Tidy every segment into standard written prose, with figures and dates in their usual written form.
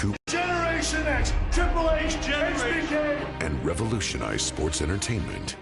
two Generation X, Triple H, HBK, and revolutionize sports entertainment.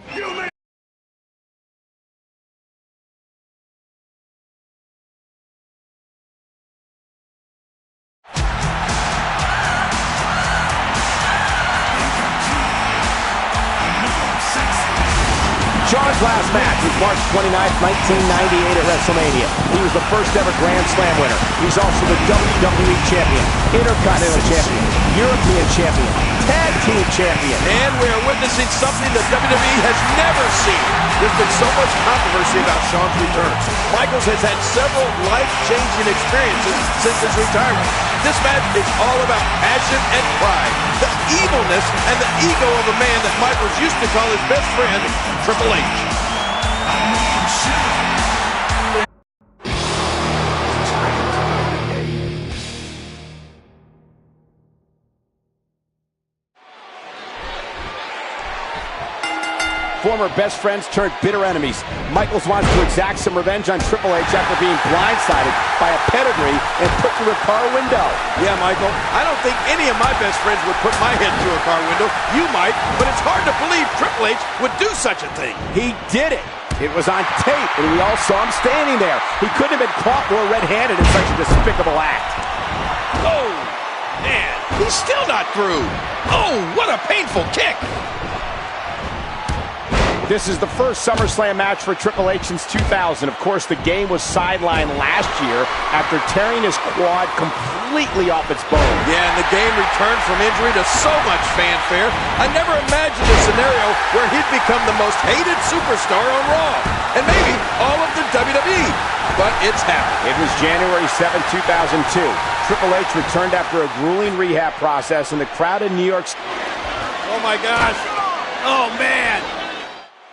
Shawn's last match was March 29th, 1998 at WrestleMania. He was the first ever Grand Slam winner. He's also the WWE Champion, Intercontinental Champion, European Champion, Tag Team Champion. And we are witnessing something that WWE has never seen. There's been so much controversy about Shawn's return. Michaels has had several life-changing experiences since his retirement. This match is all about passion and pride, the evilness and the ego of a man that Michaels used to call his best friend, Triple H. Former best friends turned bitter enemies. Michaels wants to exact some revenge on Triple H after being blindsided by a pedigree and put through a car window. Yeah, Michael, I don't think any of my best friends would put my head through a car window. You might, but it's hard to believe Triple H would do such a thing. He did it. It was on tape, and we all saw him standing there. He couldn't have been caught more red-handed in such a despicable act. Oh, man, he's still not through. Oh, what a painful kick. This is the first SummerSlam match for Triple H since 2000. Of course, the game was sidelined last year after tearing his quad completely off its bone. Yeah, and the game returned from injury to so much fanfare. I never imagined a scenario where he'd become the most hated superstar on Raw, and maybe all of the WWE. But it's happened. It was January 7, 2002. Triple H returned after a grueling rehab process, and the crowd in New York... Oh, my gosh. Oh, man.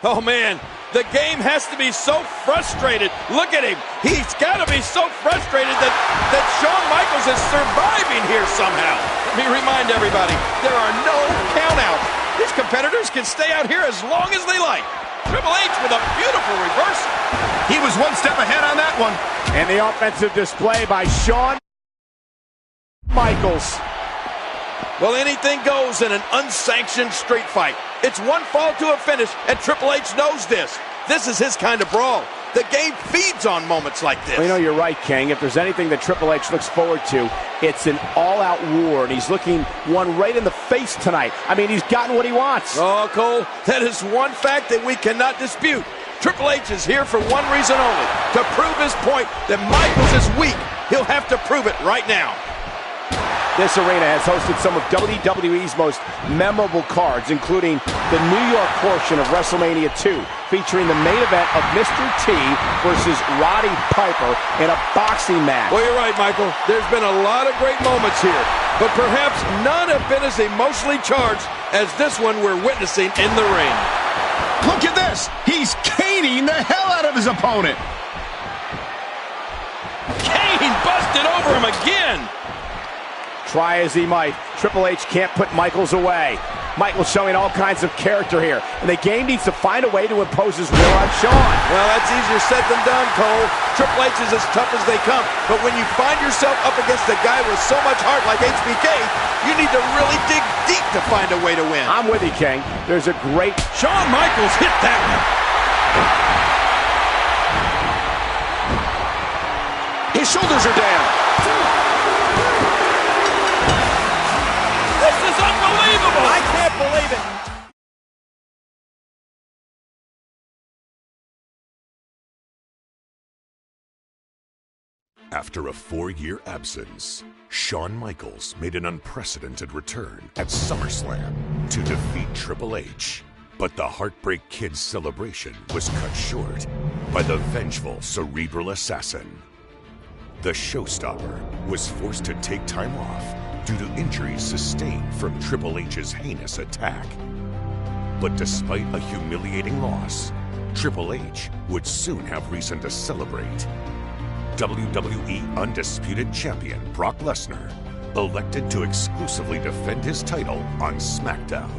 Oh, man, the game has to be so frustrated. Look at him. He's got to be so frustrated that Shawn Michaels is surviving here somehow. Let me remind everybody, there are no countouts. These competitors can stay out here as long as they like. Triple H with a beautiful reversal. He was one step ahead on that one. And the offensive display by Shawn Michaels. Well, anything goes in an unsanctioned street fight. It's one fall to a finish, and Triple H knows this. This is his kind of brawl. The game feeds on moments like this. Well, you know, you're right, King. If there's anything that Triple H looks forward to, it's an all-out war, and he's looking one right in the face tonight. I mean, he's gotten what he wants. Oh, Cole, that is one fact that we cannot dispute. Triple H is here for one reason only, to prove his point that Michaels is weak. He'll have to prove it right now. This arena has hosted some of WWE's most memorable cards, including the New York portion of WrestleMania 2, featuring the main event of Mr. T versus Roddy Piper in a boxing match. Well, you're right, Michael. There's been a lot of great moments here, but perhaps none have been as emotionally charged as this one we're witnessing in the ring. Look at this. He's caning the hell out of his opponent. Kane busted over him again. Try as he might, Triple H can't put Michaels away. Michaels showing all kinds of character here, and the game needs to find a way to impose his will on Shawn. Well, that's easier said than done, Cole. Triple H is as tough as they come, but when you find yourself up against a guy with so much heart like HBK, you need to really dig deep to find a way to win. I'm with you, King. There's a great... Shawn Michaels hit that one. His shoulders are down. This is unbelievable! I can't believe it! After a 4-year absence, Shawn Michaels made an unprecedented return at SummerSlam to defeat Triple H. But the Heartbreak Kid's celebration was cut short by the vengeful cerebral assassin. The showstopper was forced to take time off due to injuries sustained from Triple H's heinous attack. But despite a humiliating loss, Triple H would soon have reason to celebrate. WWE Undisputed Champion Brock Lesnar elected to exclusively defend his title on SmackDown,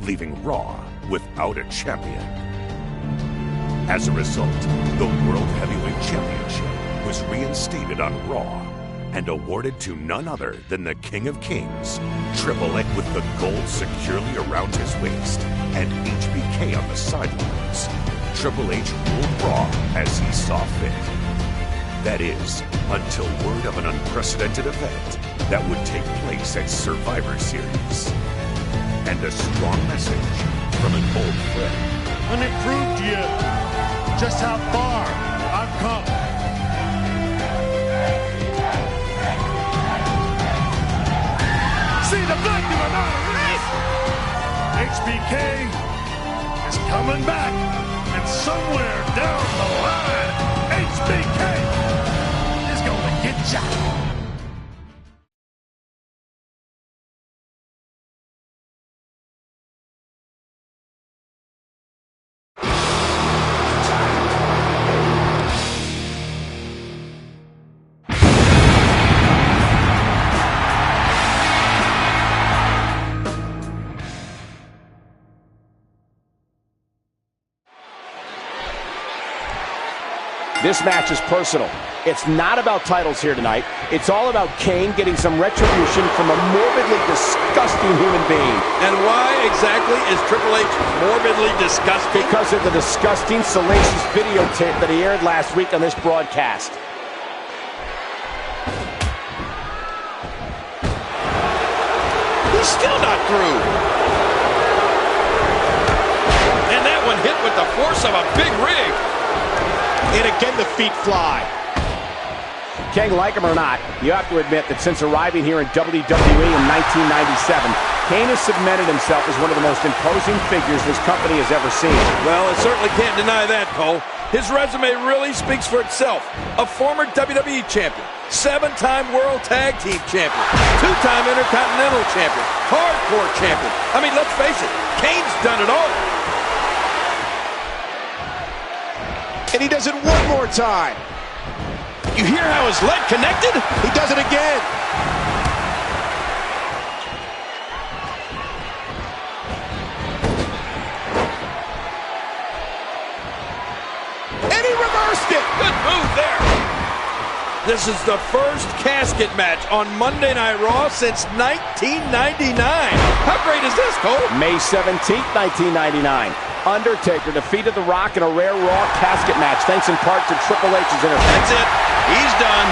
leaving Raw without a champion. As a result, the World Heavyweight Championship was reinstated on Raw, and awarded to none other than the King of Kings, Triple H with the gold securely around his waist, and HBK on the sidelines. Triple H ruled Raw as he saw fit. That is, until word of an unprecedented event that would take place at Survivor Series. And a strong message from an old friend. Let me prove to you just how far I've come. See the blood do it on HBK is coming back, and somewhere down the line, HBK is gonna get ya. This match is personal. It's not about titles here tonight. It's all about Kane getting some retribution from a morbidly disgusting human being. And why exactly is Triple H morbidly disgusting? Because of the disgusting, salacious videotape that he aired last week on this broadcast. He's still not through. And that one hit with the force of a big rig. And again, the feet fly. King, like him or not, you have to admit that since arriving here in WWE in 1997, Kane has cemented himself as one of the most imposing figures this company has ever seen. Well, it certainly can't deny that, Cole. His resume really speaks for itself. A former WWE champion, 7-time World Tag Team champion, 2-time Intercontinental champion, hardcore champion. I mean, let's face it, Kane's done it all. And he does it one more time. You hear how his leg connected? He does it again. And he reversed it. Good move there. This is the first casket match on Monday Night Raw since 1999. How great is this, Cole? May 17th, 1999. Undertaker defeated The Rock in a rare Raw casket match, thanks in part to Triple H's interference. That's it. He's done.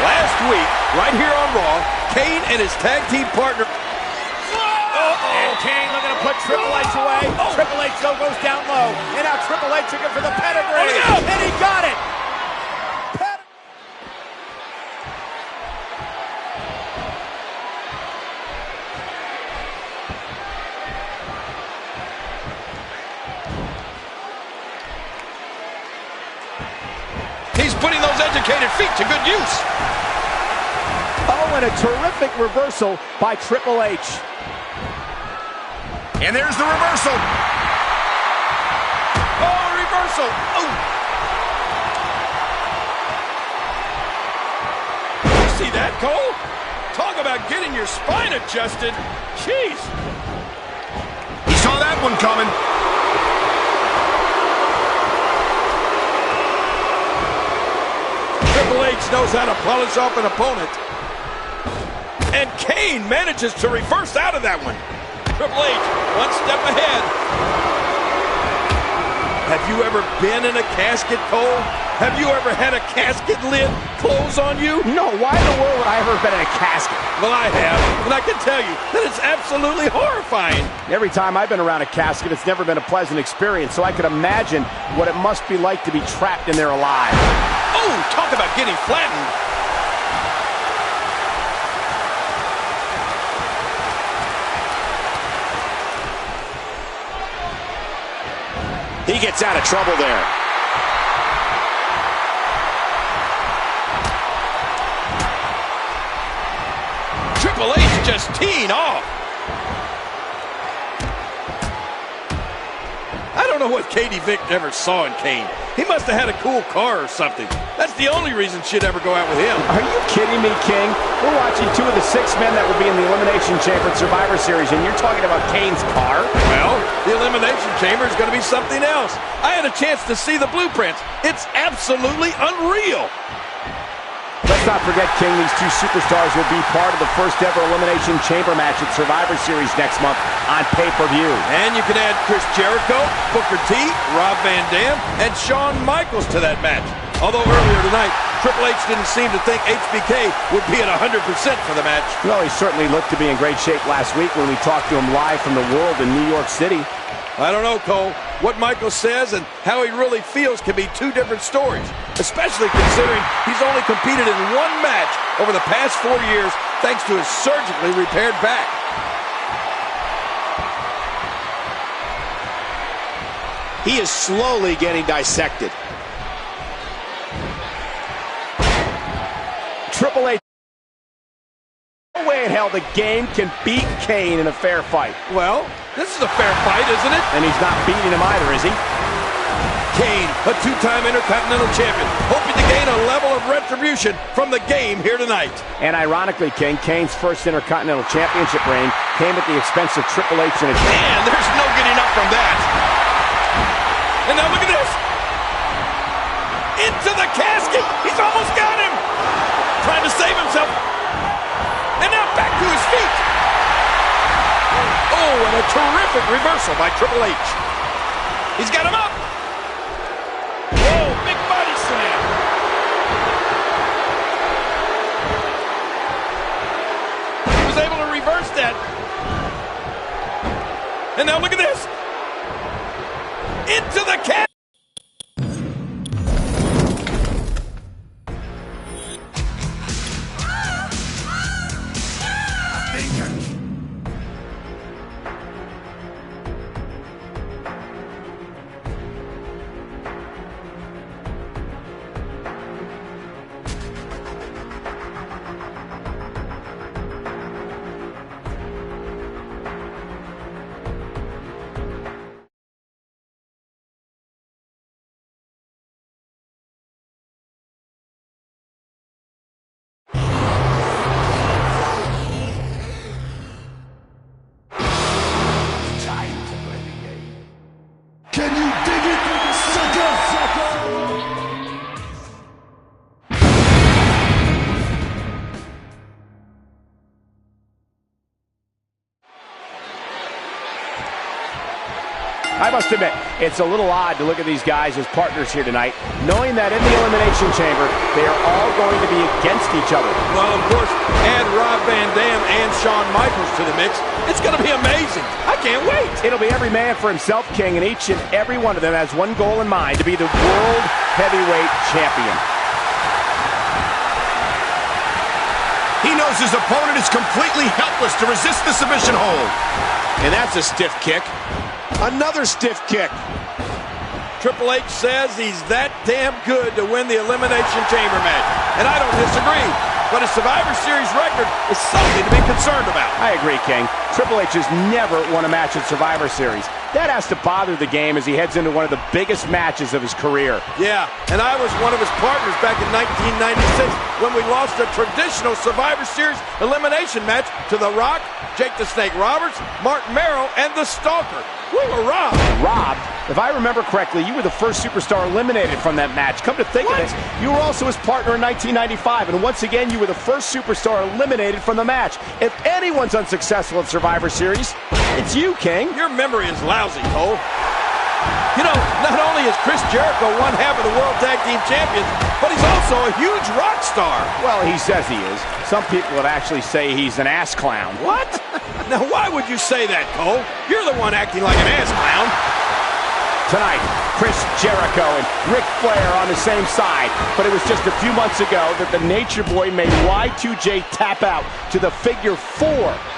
Last week, right here on Raw, Kane and his tag team partner. And Kane looking to put Triple H away. Triple H though goes down low. And now Triple H looking for the pedigree. And he got it. He's putting those educated feet to good use. Oh, and a terrific reversal by Triple H. And there's the reversal. Oh, reversal. Oh. You see that, Cole? Talk about getting your spine adjusted. Jeez. He saw that one coming. Triple H knows how to polish off an opponent. And Kane manages to reverse out of that one. Triple H, one step ahead. Have you ever been in a casket, Cole? Have you ever had a casket lid close on you? No, why in the world would I ever have been in a casket? Well, I have, and I can tell you that it's absolutely horrifying. Every time I've been around a casket, it's never been a pleasant experience, so I could imagine what it must be like to be trapped in there alive. Oh, talk about getting flattened. He gets out of trouble there. Triple H just teeing off. I don't know what Katie Vick ever saw in Kane. He must have had a cool car or something. That's the only reason she'd ever go out with him. Are you kidding me, King? We're watching two of the 6 men that will be in the Elimination Chamber at Survivor Series, and you're talking about Kane's car? Well, the Elimination Chamber is going to be something else. I had a chance to see the blueprints. It's absolutely unreal. Let's not forget, King, these two superstars will be part of the first ever Elimination Chamber match at Survivor Series next month on pay-per-view. And you can add Chris Jericho, Booker T, Rob Van Dam, and Shawn Michaels to that match. Although earlier tonight, Triple H didn't seem to think HBK would be at 100% for the match. Well, he certainly looked to be in great shape last week when we talked to him live from the World in New York City. I don't know, Cole. What Michaels says and how he really feels can be two different stories, especially considering he's only competed in one match over the past 4 years thanks to his surgically repaired back. He is slowly getting dissected. Triple H. No way in hell the game can beat Kane in a fair fight. Well, this is a fair fight, isn't it? And he's not beating him either, is he? Kane, a two-time Intercontinental Champion, hoping to gain a level of retribution from the game here tonight. And ironically, King, Kane's first Intercontinental Championship reign came at the expense of Triple H and his... Man, there's no getting up from that. And now look at this. Into the casket. He's almost got him. Trying to save himself. And now back to his feet. Oh, and a terrific reversal by Triple H. He's got him up. Whoa, big body slam. He was able to reverse that. And now look at this. Into the cat. Can you dig it, sucker? I must admit, it's a little odd to look at these guys as partners here tonight, knowing that in the Elimination Chamber, they are all going to be against each other. Well, of course, add Rob Van Dam and Shawn Michaels to the mix. It's going to be amazing. I can't wait. It'll be every man for himself, King, and each and every one of them has one goal in mind, to be the World Heavyweight Champion. He knows his opponent is completely helpless to resist the submission hold. And that's a stiff kick. Another stiff kick. Triple H says he's that damn good to win the Elimination Chamber match. And I don't disagree. But his Survivor Series record is something to be concerned about. I agree, King. Triple H has never won a match at Survivor Series. That has to bother the game as he heads into one of the biggest matches of his career. Yeah, and I was one of his partners back in 1996 when we lost a traditional Survivor Series elimination match to The Rock, Jake the Snake Roberts, Mark Merrow, and The Stalker. We were robbed. Robbed? If I remember correctly, you were the first superstar eliminated from that match. Come to think of it, you were also his partner in 1995, and once again, you were the first superstar eliminated from the match. If anyone's unsuccessful at Survivor Series, it's you, King. Your memory is lousy, Cole. You know, not only is Chris Jericho one half of the World Tag Team Champions, but he's also a huge rock star. Well, he says he is. Some people would actually say he's an ass clown. What? Now, why would you say that, Cole? You're the one acting like an ass clown. Tonight, Chris Jericho and Ric Flair on the same side, but it was just a few months ago that the Nature Boy made Y2J tap out to the figure 4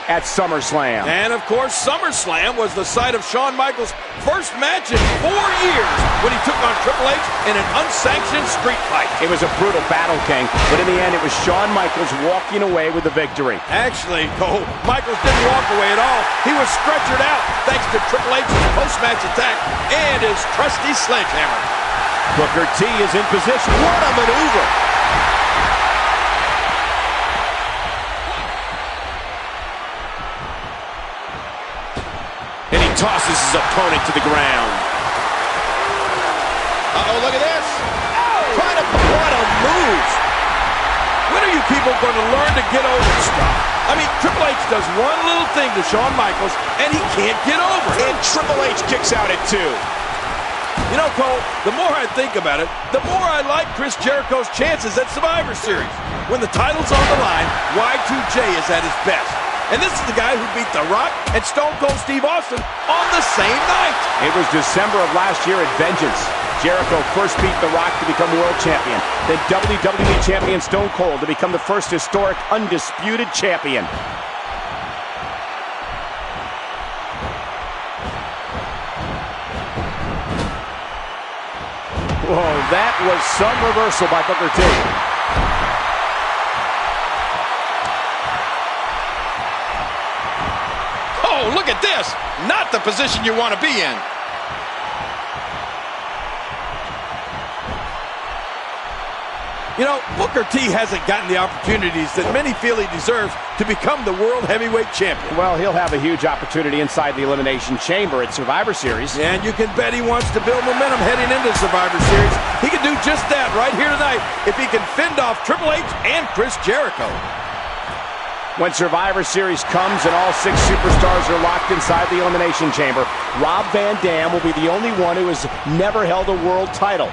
at SummerSlam. And of course, SummerSlam was the site of Shawn Michaels' first match in 4 years when he took on Triple H in an unsanctioned street fight. It was a brutal battle, King, but in the end, it was Shawn Michaels walking away with the victory. Actually, Cole, Michaels didn't walk away at all. He was stretchered out thanks to Triple H's post-match attack and his trusty sledgehammer. Booker T is in position. What a maneuver. And he tosses his opponent to the ground. Uh-oh, look at this. Oh. What a move. When are you people going to learn to get over stuff? I mean, Triple H does one little thing to Shawn Michaels, and he can't get over it. And Triple H kicks out at 2. You know, Cole, the more I think about it, the more I like Chris Jericho's chances at Survivor Series. When the title's on the line, Y2J is at his best. And this is the guy who beat The Rock and Stone Cold Steve Austin on the same night. It was December of last year at Vengeance. Jericho first beat The Rock to become world champion. Then WWE champion Stone Cold to become the first historic undisputed champion. Whoa, that was some reversal by Booker T. Oh, look at this. Not the position you want to be in. You know, Booker T hasn't gotten the opportunities that many feel he deserves to become the World Heavyweight Champion. Well, he'll have a huge opportunity inside the Elimination Chamber at Survivor Series. And you can bet he wants to build momentum heading into Survivor Series. He can do just that right here tonight if he can fend off Triple H and Chris Jericho. When Survivor Series comes and all 6 superstars are locked inside the Elimination Chamber, Rob Van Dam will be the only one who has never held a world title.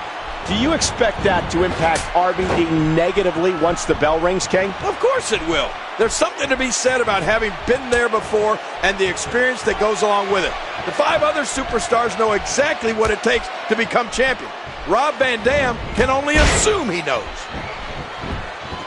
Do you expect that to impact RVD negatively once the bell rings, King? Of course it will. There's something to be said about having been there before and the experience that goes along with it. The 5 other superstars know exactly what it takes to become champion. Rob Van Dam can only assume he knows.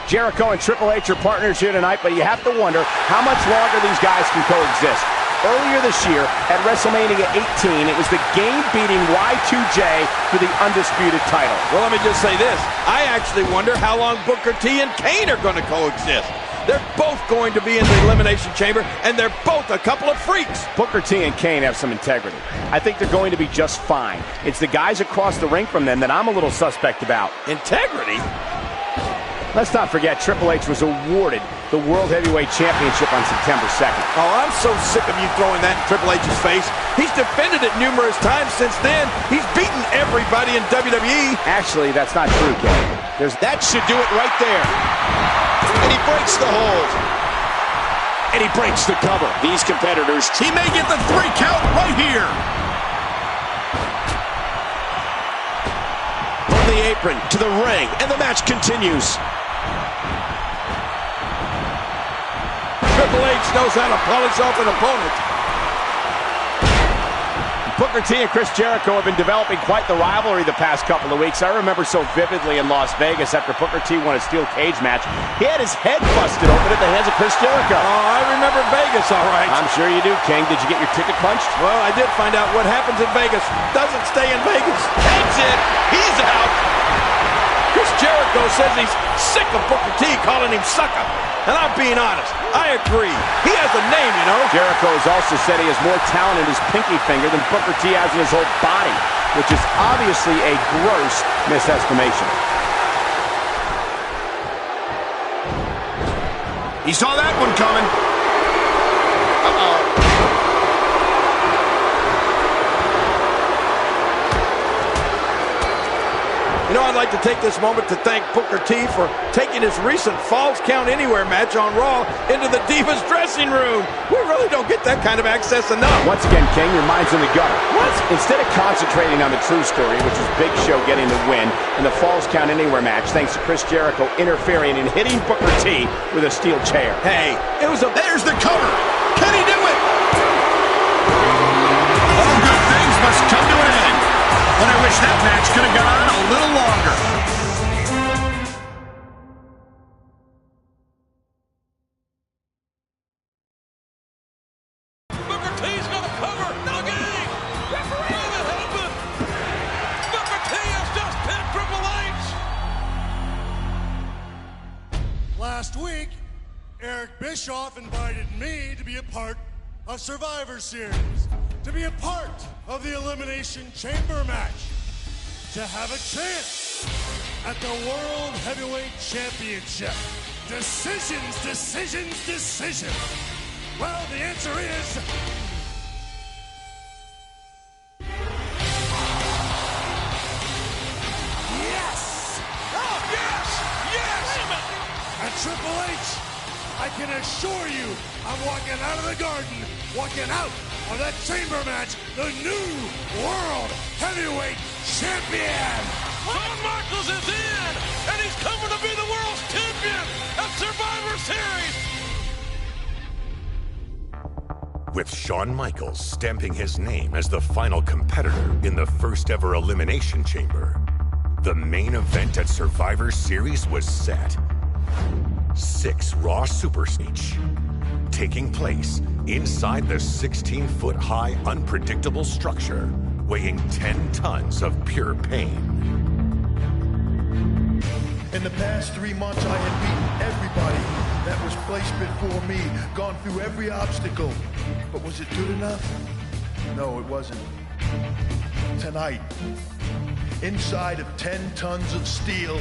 Jericho and Triple H are partners here tonight, but you have to wonder how much longer these guys can coexist. Earlier this year, at WrestleMania 18, it was the game-beating Y2J for the undisputed title. Well, let me just say this. I actually wonder how long Booker T and Kane are going to coexist. They're both going to be in the Elimination Chamber, and they're both a couple of freaks. Booker T and Kane have some integrity. I think they're going to be just fine. It's the guys across the ring from them that I'm a little suspect about. Integrity? Let's not forget, Triple H was awarded the World Heavyweight Championship on September 2nd. Oh, I'm so sick of you throwing that in Triple H's face. He's defended it numerous times since then. He's beaten everybody in WWE. Actually, that's not true, Ken. That should do it right there. And he breaks the hold. And he breaks the cover. These competitors, he may get the 3 count right here. From the apron to the ring, and the match continues. Triple H knows how to polish off an opponent. Booker T and Chris Jericho have been developing quite the rivalry the past couple of weeks. I remember so vividly in Las Vegas after Booker T won a steel cage match. He had his head busted open at the hands of Chris Jericho. Oh, I remember Vegas, all right. I'm sure you do, King. Did you get your ticket punched? Well, I did find out what happens in Vegas doesn't stay in Vegas. That's it. He's out. Chris Jericho says he's sick of Booker T calling him sucker. And I'm being honest, I agree. He has a name, you know. Jericho has also said he has more talent in his pinky finger than Booker T has in his whole body, which is obviously a gross misestimation. He saw that one coming. You know, I'd like to take this moment to thank Booker T for taking his recent Falls Count Anywhere match on Raw into the Divas dressing room. We really don't get that kind of access enough. Once again, King, your mind's in the gutter. What? Instead of concentrating on the true story, which was Big Show getting the win in the Falls Count Anywhere match, thanks to Chris Jericho interfering and hitting Booker T with a steel chair. Hey, it was a... There's the cover. Can he do it? All good things must come to an end. But I wish that match could have gone on a little longer. Booker T's got a cover. No game. Referee, will it happen? Booker T has just pinned Triple H. Last week, Eric Bischoff invited me to be a part of Survivor Series, to be a part of the Elimination Chamber match, to have a chance at the World Heavyweight Championship. Decisions, decisions, decisions. Well, the answer is... yes! Oh, yes! Yes! And Triple H, I can assure you, I'm walking out of the garden, walking out of that chamber match, the new World Heavyweight Champion. Shawn Michaels is in, and he's coming to be the world's champion at Survivor Series. With Shawn Michaels stamping his name as the final competitor in the first ever Elimination Chamber, the main event at Survivor Series was set. 6 Raw Super Stage, taking place inside the 16-foot-high unpredictable structure, weighing 10 tons of pure pain. In the past 3 months, I had beaten everybody that was placed before me, gone through every obstacle. But was it good enough? No, it wasn't. Tonight, inside of 10 tons of steel,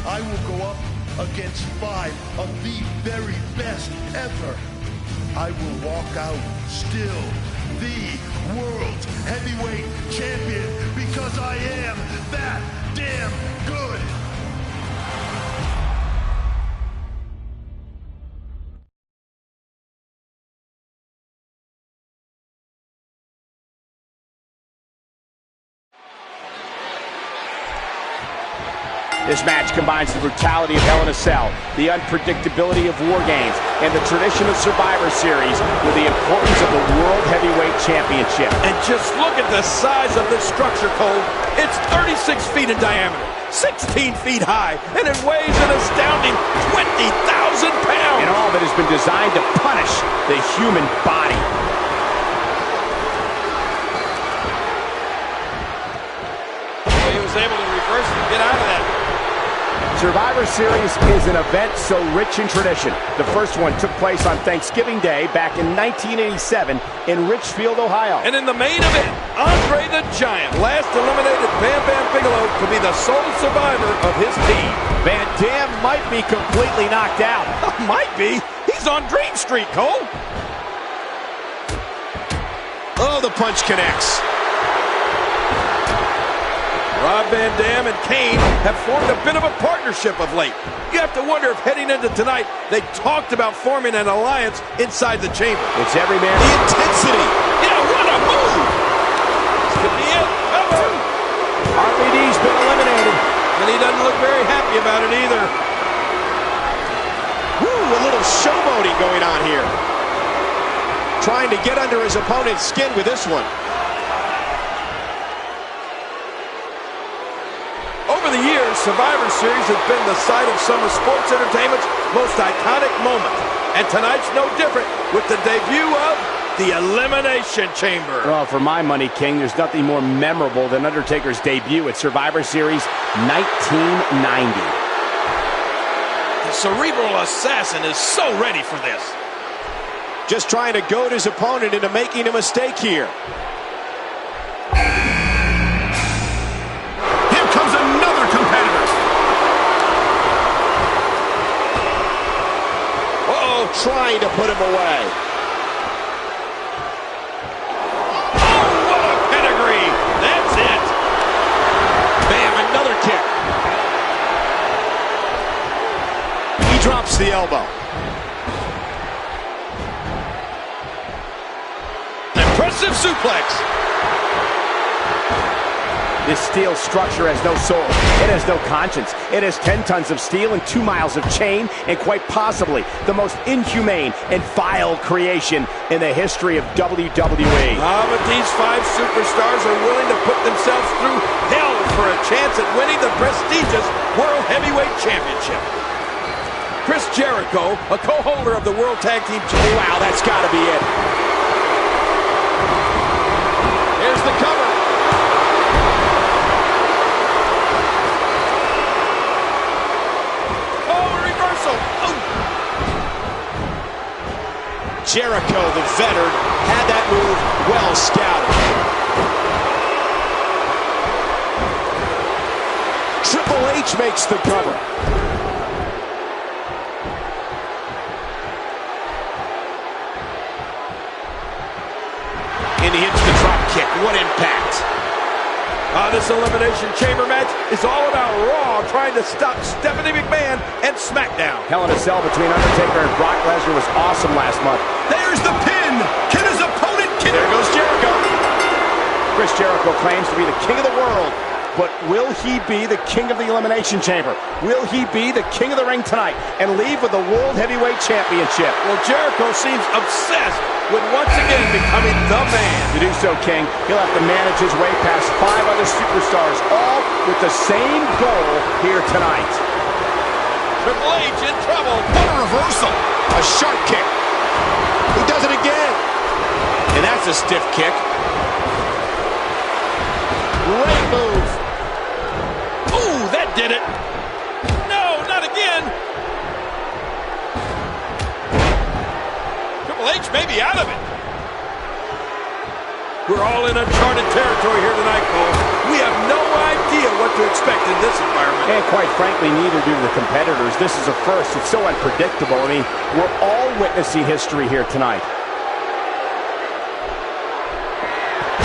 I will go up against 5 of the very best ever. I will walk out still the world's heavyweight champion because I am that damn good. This match combines the brutality of Hell in a Cell, the unpredictability of War Games, and the tradition of Survivor Series with the importance of the World Heavyweight Championship. And just look at the size of this structure, Cole. It's 36 feet in diameter, 16 feet high, and it weighs an astounding 20,000 pounds. And all of it has been designed to punish the human body. He was able to reverse it and get out of that. Survivor Series is an event so rich in tradition. The first one took place on Thanksgiving Day back in 1987 in Richfield, Ohio. And in the main event, Andre the Giant last eliminated Bam Bam Bigelow to be the sole survivor of his team. Van Dam might be completely knocked out. Might be. He's on Dream Street, Cole. Oh, the punch connects. Rob Van Dam and Kane have formed a bit of a partnership of late. You have to wonder if heading into tonight, they talked about forming an alliance inside the chamber. It's every man. The intensity. Yeah, what a move! This could be it. Cover. RVD's been eliminated. And he doesn't look very happy about it either. Woo, a little showboating going on here. Trying to get under his opponent's skin with this one. Over the years, Survivor Series has been the site of some of sports entertainment's most iconic moments. And tonight's no different with the debut of the Elimination Chamber. Well, for my money, King, there's nothing more memorable than Undertaker's debut at Survivor Series 1990. The cerebral assassin is so ready for this. Just trying to goad his opponent into making a mistake here. Trying to put him away. Oh, what a pedigree. That's it. Bam, another kick. He drops the elbow. Impressive suplex. This steel structure has no soul. It has no conscience. It has 10 tons of steel and 2 miles of chain, and quite possibly the most inhumane and vile creation in the history of WWE. But these 5 superstars are willing to put themselves through hell for a chance at winning the prestigious World Heavyweight Championship. Chris Jericho, a co-holder of the World Tag Team Championship. Wow, that's got to be it. Here's the cover. Jericho, the veteran, had that move well scouted. Triple H makes the cover. And he hits the drop kick. What impact. This Elimination Chamber match is all about Raw trying to stop Stephanie McMahon and SmackDown. Hell in a Cell between Undertaker and Brock Lesnar was awesome last month. There's the pin. Can his opponent get it? There goes Jericho. Chris Jericho claims to be the king of the world, but will he be the king of the Elimination Chamber? Will he be the king of the ring tonight and leave with the World Heavyweight Championship? Well, Jericho seems obsessed with once again becoming the man. To do so, King, he'll have to manage his way past 5 other superstars, all with the same goal here tonight. Triple H in trouble. What a reversal. A sharp kick. He does it again. And that's a stiff kick. Great move. Ooh, that did it. No, not again. Triple H may be out of it. We're all in uncharted territory here tonight, Cole. We have no idea what to expect in this environment. And quite frankly, neither do the competitors. This is a first. It's so unpredictable. I mean, we're all witnessing history here tonight.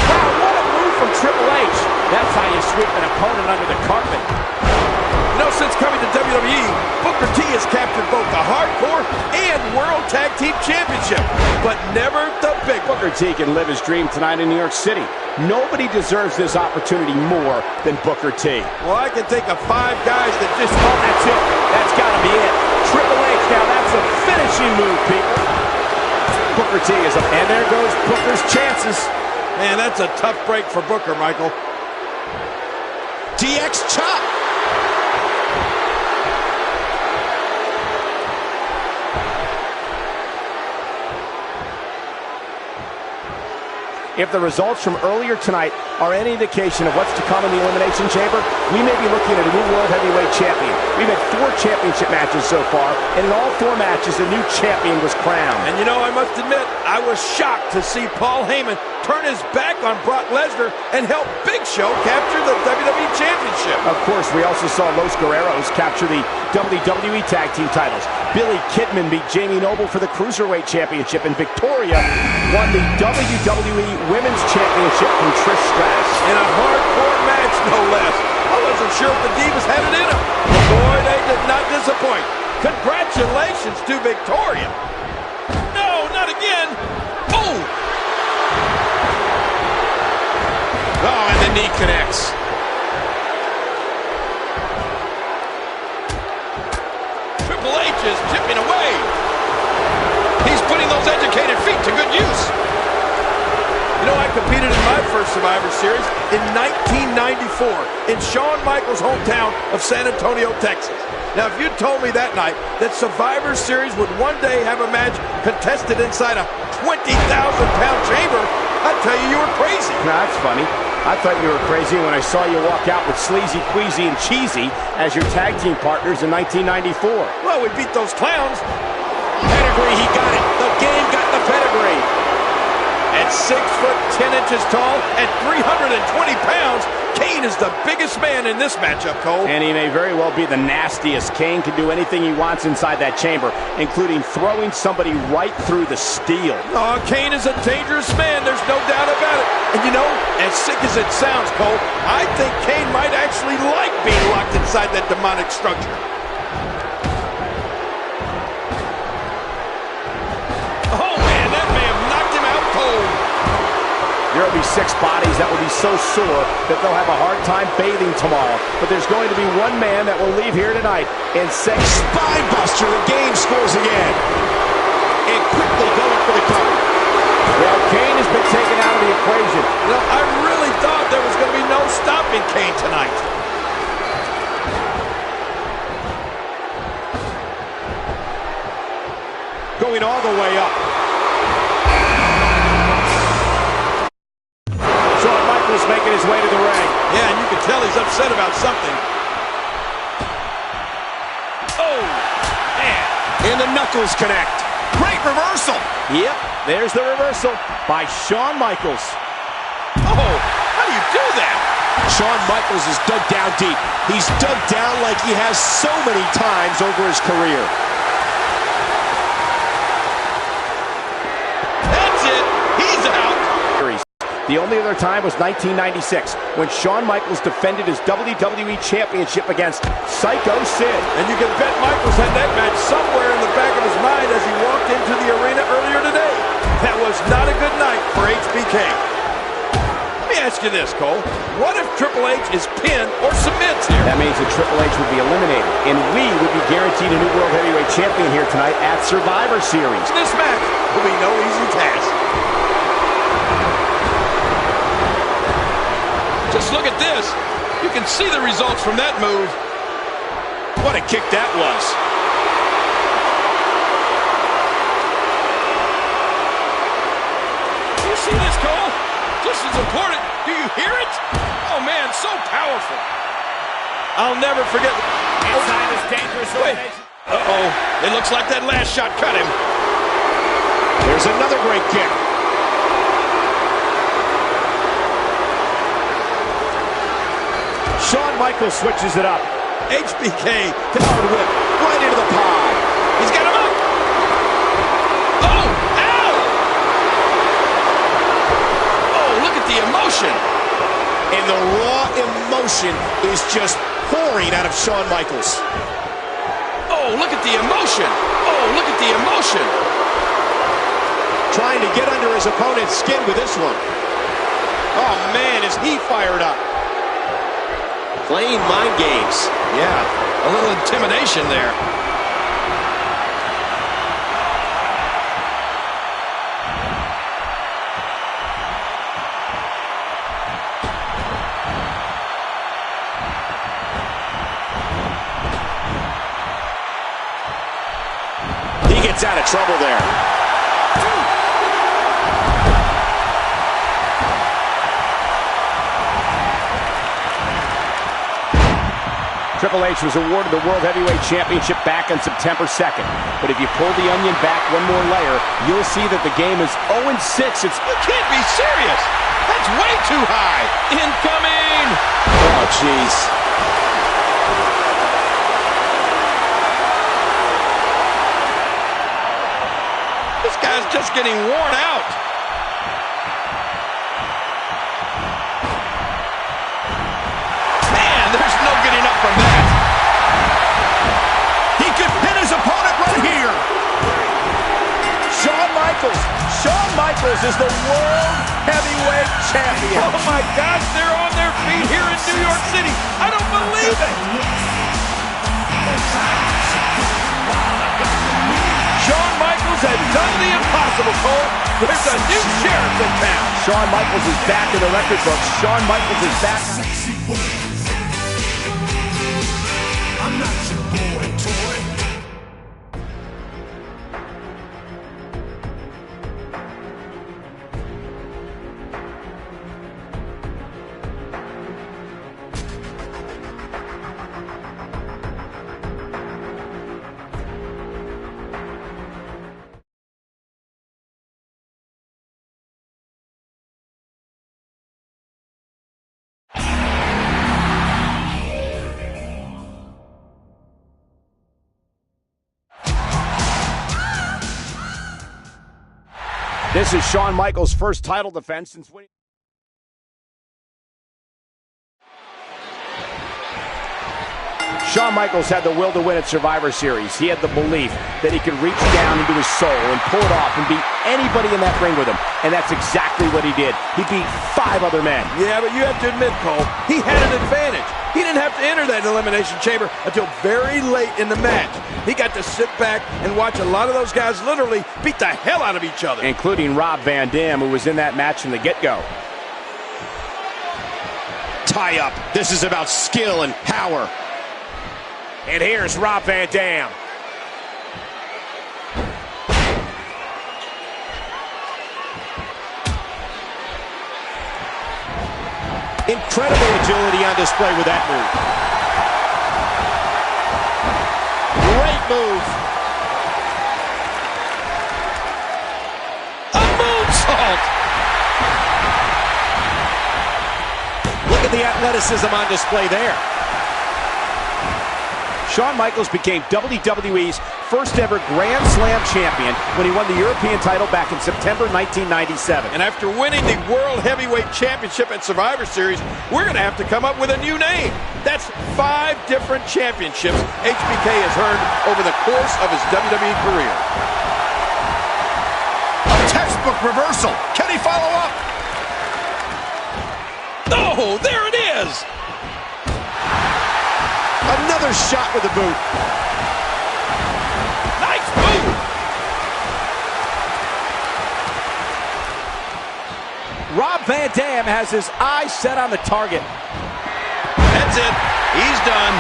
Wow, what a move from Triple H. That's how you sweep an opponent under the carpet. You know, since coming to WWE, Booker T has captured both the Hardcore and World Tag Team Championship, but never the big one. Booker T can live his dream tonight in New York City. Nobody deserves this opportunity more than Booker T. Well, I can think of 5 guys that just... Oh, that's it. That's got to be it. Triple H, now that's a finishing move, people. Booker T is up, and there goes Booker's chances. Man, that's a tough break for Booker, Michael. DX chop. If the results from earlier tonight are any indication of what's to come in the Elimination Chamber, we may be looking at a new World Heavyweight Champion. We've had 4 championship matches so far, and in all 4 matches, a new champion was crowned. And you know, I must admit, I was shocked to see Paul Heyman turn his back on Brock Lesnar and help Big Show capture the WWE Championship. Of course, we also saw Los Guerreros capture the WWE Tag Team titles. Billy Kidman beat Jamie Noble for the Cruiserweight Championship, and Victoria won the WWE Women's Championship from Trish Stratus. In a hardcore match, no less. I wasn't sure if the Divas had it in them. But boy, they did not disappoint. Congratulations to Victoria. No, not again. Oh! Oh, and the knee connects. Triple H is chipping away. He's putting those educated feet to good use. You know, I competed in my first Survivor Series in 1994 in Shawn Michaels' hometown of San Antonio, Texas. Now, if you told me that night that Survivor Series would one day have a match contested inside a 20,000-pound chamber, I'd tell you were crazy. Now, that's funny. I thought you were crazy when I saw you walk out with Sleazy, Queasy, and Cheesy as your tag team partners in 1994. Well, we beat those clowns. Pedigree, he got it. The game got the pedigree. At 6 foot 10 inches tall and 320 pounds, Kane is the biggest man in this matchup, Cole. And he may very well be the nastiest. Kane can do anything he wants inside that chamber, including throwing somebody right through the steel. Oh, Kane is a dangerous man. There's no doubt about it. And you know, as sick as it sounds, Cole, I think Kane might actually like being locked inside that demonic structure. Oh, man, that may have knocked him out cold. There will be 6 bodies that will be so sore that they'll have a hard time bathing tomorrow. But there's going to be one man that will leave here tonight in 6. Spinebuster, the game scores again. And quickly going for the cover. Well, Kane has been taken out of the equation. You know, I really thought there was going to be no stopping Kane tonight. Going all the way up. Shawn Michaels making his way to the ring. Yeah, and you can tell he's upset about something. Oh, man. And the knuckles connect. Great reversal. Yep, there's the reversal by Shawn Michaels. Oh, how do you do that? Shawn Michaels is dug down deep. He's dug down like he has so many times over his career. That's it. He's out. The only other time was 1996, when Shawn Michaels defended his WWE Championship against Psycho Sid. And you can bet Michaels had that match somewhere in the back of his mind as he walked into the arena earlier today. That was not a good night for HBK. Let me ask you this, Cole. What if Triple H is pinned or submits here? That means that Triple H would be eliminated, and we would be guaranteed a new World Heavyweight Champion here tonight at Survivor Series. This match will be no easy task. Just look at this. You can see the results from that move. What a kick that was. You see this, Cole? Just as important. Do you hear it? Oh, man, so powerful. I'll never forget. Inside is dangerous. Wait. Uh-oh. It looks like that last shot cut him. There's another great kick. Shawn Michaels switches it up. HBK, downward whip, right into the pod. He's got him up. Oh, ow! Oh, look at the emotion. And the raw emotion is just pouring out of Shawn Michaels. Oh, look at the emotion. Oh, look at the emotion. Trying to get under his opponent's skin with this one. Oh, man, is he fired up. Playing mind games. Yeah, a little intimidation there. He gets out of trouble there. Triple H was awarded the World Heavyweight Championship back on September 2nd. But if you pull the onion back one more layer, you'll see that the game is 0-6. You can't be serious. That's way too high. Incoming. Oh, jeez. This guy's just getting worn out. Man, there's no getting up from that. He could pin his opponent right here. Shawn Michaels is the World Heavyweight Champion. Oh my gosh, they're on their feet here in New York City. I don't believe it. Shawn Michaels has done the impossible, Cole. There's a new sheriff in town. Shawn Michaels is back in the record books. Shawn Michaels is back. I'm not your boy toy. This is Shawn Michaels' first title defense since winning. Shawn Michaels had the will to win at Survivor Series. He had the belief that he could reach down into his soul and pull it off and beat anybody in that ring with him. And that's exactly what he did. He beat 5 other men. Yeah, but you have to admit, Cole, he had an advantage. He didn't have to enter that elimination chamber until very late in the match. He got to sit back and watch a lot of those guys literally beat the hell out of each other. Including Rob Van Dam, who was in that match from the get-go. Tie up. This is about skill and power. And here's Rob Van Dam. Incredible agility on display with that move. Great move. A moonsault! Look at the athleticism on display there. Shawn Michaels became WWE's first ever Grand Slam champion when he won the European title back in September 1997. And after winning the World Heavyweight Championship at Survivor Series, we're going to have to come up with a new name. That's 5 different championships HBK has earned over the course of his WWE career. A textbook reversal. Can he follow up? Oh, there it is! Another shot with the boot. Nice move! Rob Van Dam has his eyes set on the target. That's it. He's done.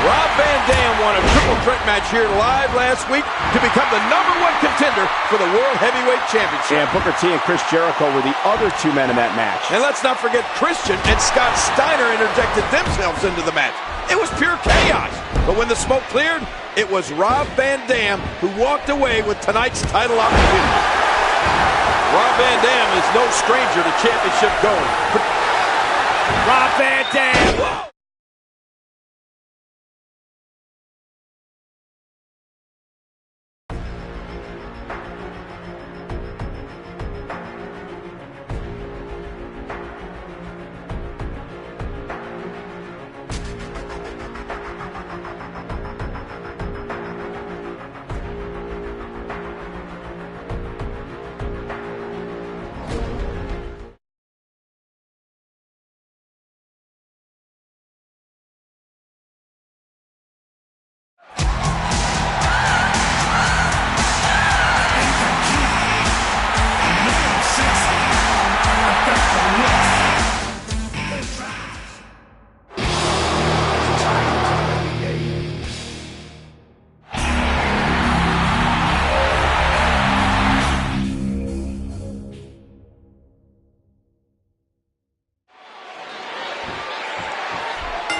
Rob Van Dam won a triple threat match here live last week to become the #1 contender for the World Heavyweight Championship. And Booker T and Chris Jericho were the other 2 men in that match. And let's not forget Christian and Scott Steiner interjected themselves into the match. It was pure chaos. But when the smoke cleared, it was Rob Van Dam who walked away with tonight's title opportunity. Rob Van Dam is no stranger to championship going. Rob Van Dam! Whoa!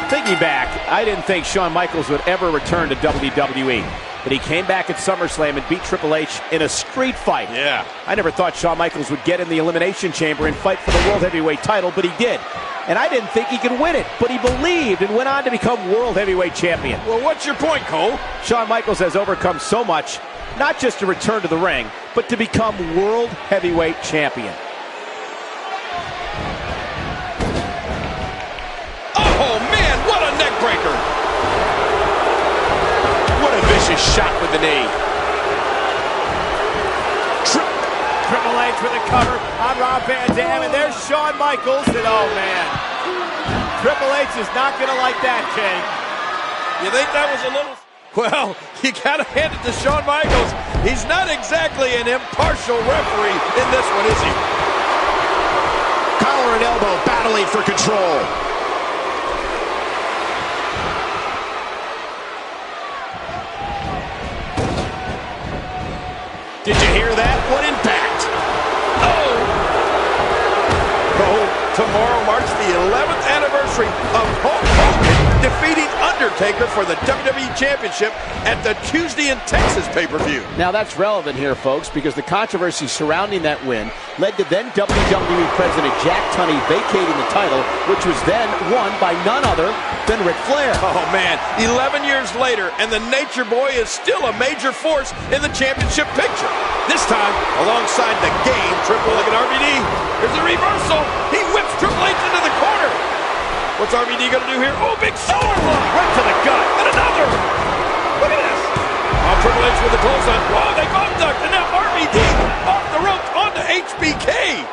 Thinking back, I didn't think Shawn Michaels would ever return to WWE. But he came back at SummerSlam and beat Triple H in a street fight. Yeah. I never thought Shawn Michaels would get in the Elimination Chamber and fight for the World Heavyweight title, but he did. And I didn't think he could win it, but he believed and went on to become World Heavyweight Champion. Well, what's your point, Cole? Shawn Michaels has overcome so much, not just to return to the ring, but to become World Heavyweight Champion. Oh, man, what a neck breaker. What a vicious shot with the knee. Triple H with a cover on Rob Van Dam, and there's Shawn Michaels, and oh, man. Triple H is not going to like that, King. You think that was a little... Well, you got to hand it to Shawn Michaels. He's not exactly an impartial referee in this one, is he? Collar and elbow battling for control. Did you hear that? What impact? Oh! Oh, tomorrow marks the 11th anniversary of Hulk Hogan defeating Undertaker for the WWE Championship at the Tuesday in Texas pay-per-view. Now that's relevant here, folks, because the controversy surrounding that win led to then WWE President Jack Tunney vacating the title, which was then won by none other than Ric Flair. Oh, man, 11 years later, and the Nature Boy is still a major force in the championship picture. This time, alongside the Game, Triple H and RVD. There's a reversal. He whips Triple H into the corner. What's RVD going to do here? Oh, big shoulder block. Right to the gut. And another. Look at this. Oh, Triple H with the clothesline. Whoa, they both ducked. And now RVD off the ropes onto HBK.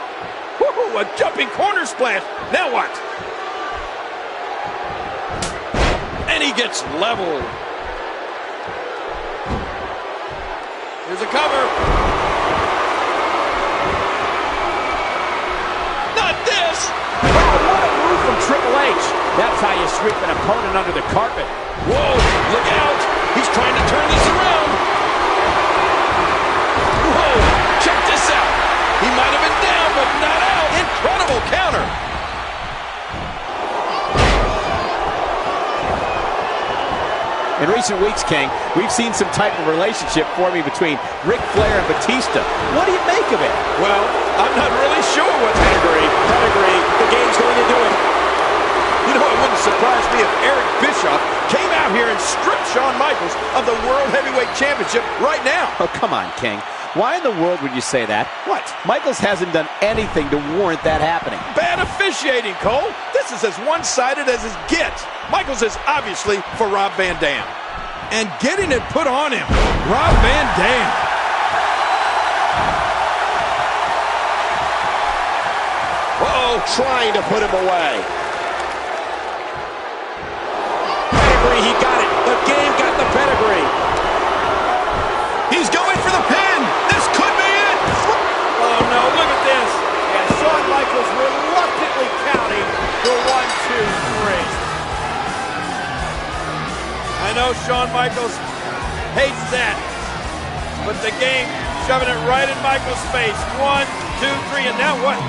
Woo-hoo, a jumping corner splash. Now what? And he gets leveled. Here's a cover. Not this. Wow, what a move from Triple H. That's how you sweep an opponent under the carpet. Whoa, look out. He's trying to turn this around. Whoa, check this out. He might have been down, but not out. Incredible counter. In recent weeks, King, we've seen some type of relationship forming between Ric Flair and Batista. What do you make of it? Well, I'm not really sure what Pedigree. The Game's going to do it. You know, it wouldn't surprise me if Eric Bischoff came out here and stripped Shawn Michaels of the World Heavyweight Championship right now. Oh, come on, King. Why in the world would you say that? What? Michaels hasn't done anything to warrant that happening. Bad officiating, Cole. This is as one-sided as it gets. Michaels is obviously for Rob Van Dam. And getting it put on him. Rob Van Dam. Uh-oh, trying to put him away. Pedigree, he got it. The game got the pedigree. He's going for the pin. This could be it. Oh, no, look at this. And Shawn Michaels reluctantly counting the 1, 2, 3. I know Shawn Michaels hates that, but the game shoving it right in Michaels' face. 1, 2, 3, and now what?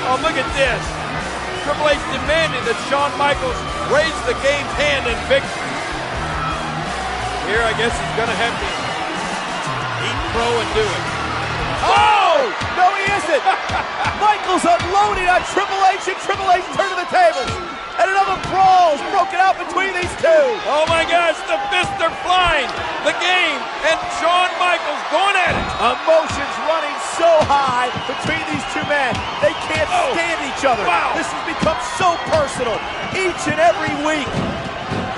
Oh, look at this. Triple H demanding that Shawn Michaels raise the game's hand in victory. Here, I guess he's going to have to eat crow and do it. Oh! No, he isn't! Michaels unloading on Triple H, and Triple H turning the tables. And another brawl is broken out between these two. Oh my gosh, the fists are flying. The game and Shawn Michaels going at it. Emotions running so high between these two men. They can't stand each other. Wow. This has become so personal each and every week.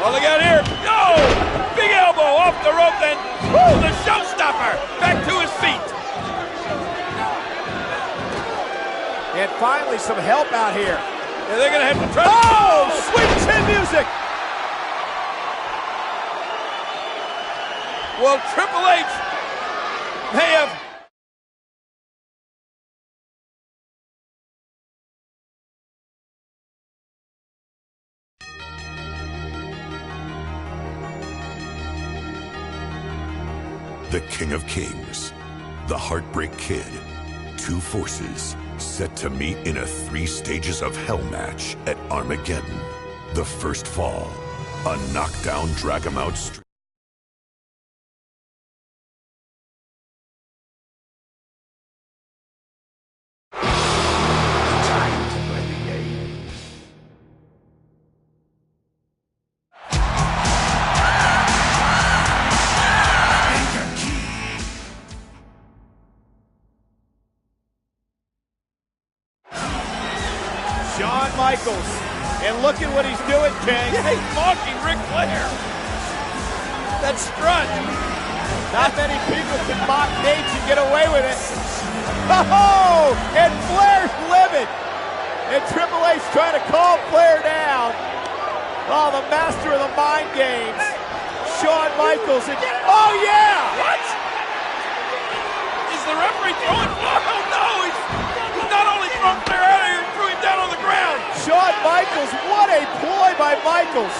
Well, look out here. No! Big elbow off the rope, then the showstopper back to his feet. And finally some help out here. Yeah, they're going to have to try. Oh, sweet chin music. Well, Triple H may have. The King of Kings, the Heartbreak Kid, two forces set to meet in a 3 stages of hell match at Armageddon. The first fall, a knockdown drag-em-out streak. Shawn Michaels. And look at what he's doing, King. Yeah, he's mocking Ric Flair. That strut. Not many people can mock Nate and get away with it. Oh, and Flair's livid. And Triple H trying to calm Flair down. Oh, the master of the mind games. Shawn Michaels. And, oh, yeah. What? Is the referee throwing? Oh, no. He's not only throwing Flair out of here, he threw him down on the ground. Shawn Michaels, what a ploy by Michaels.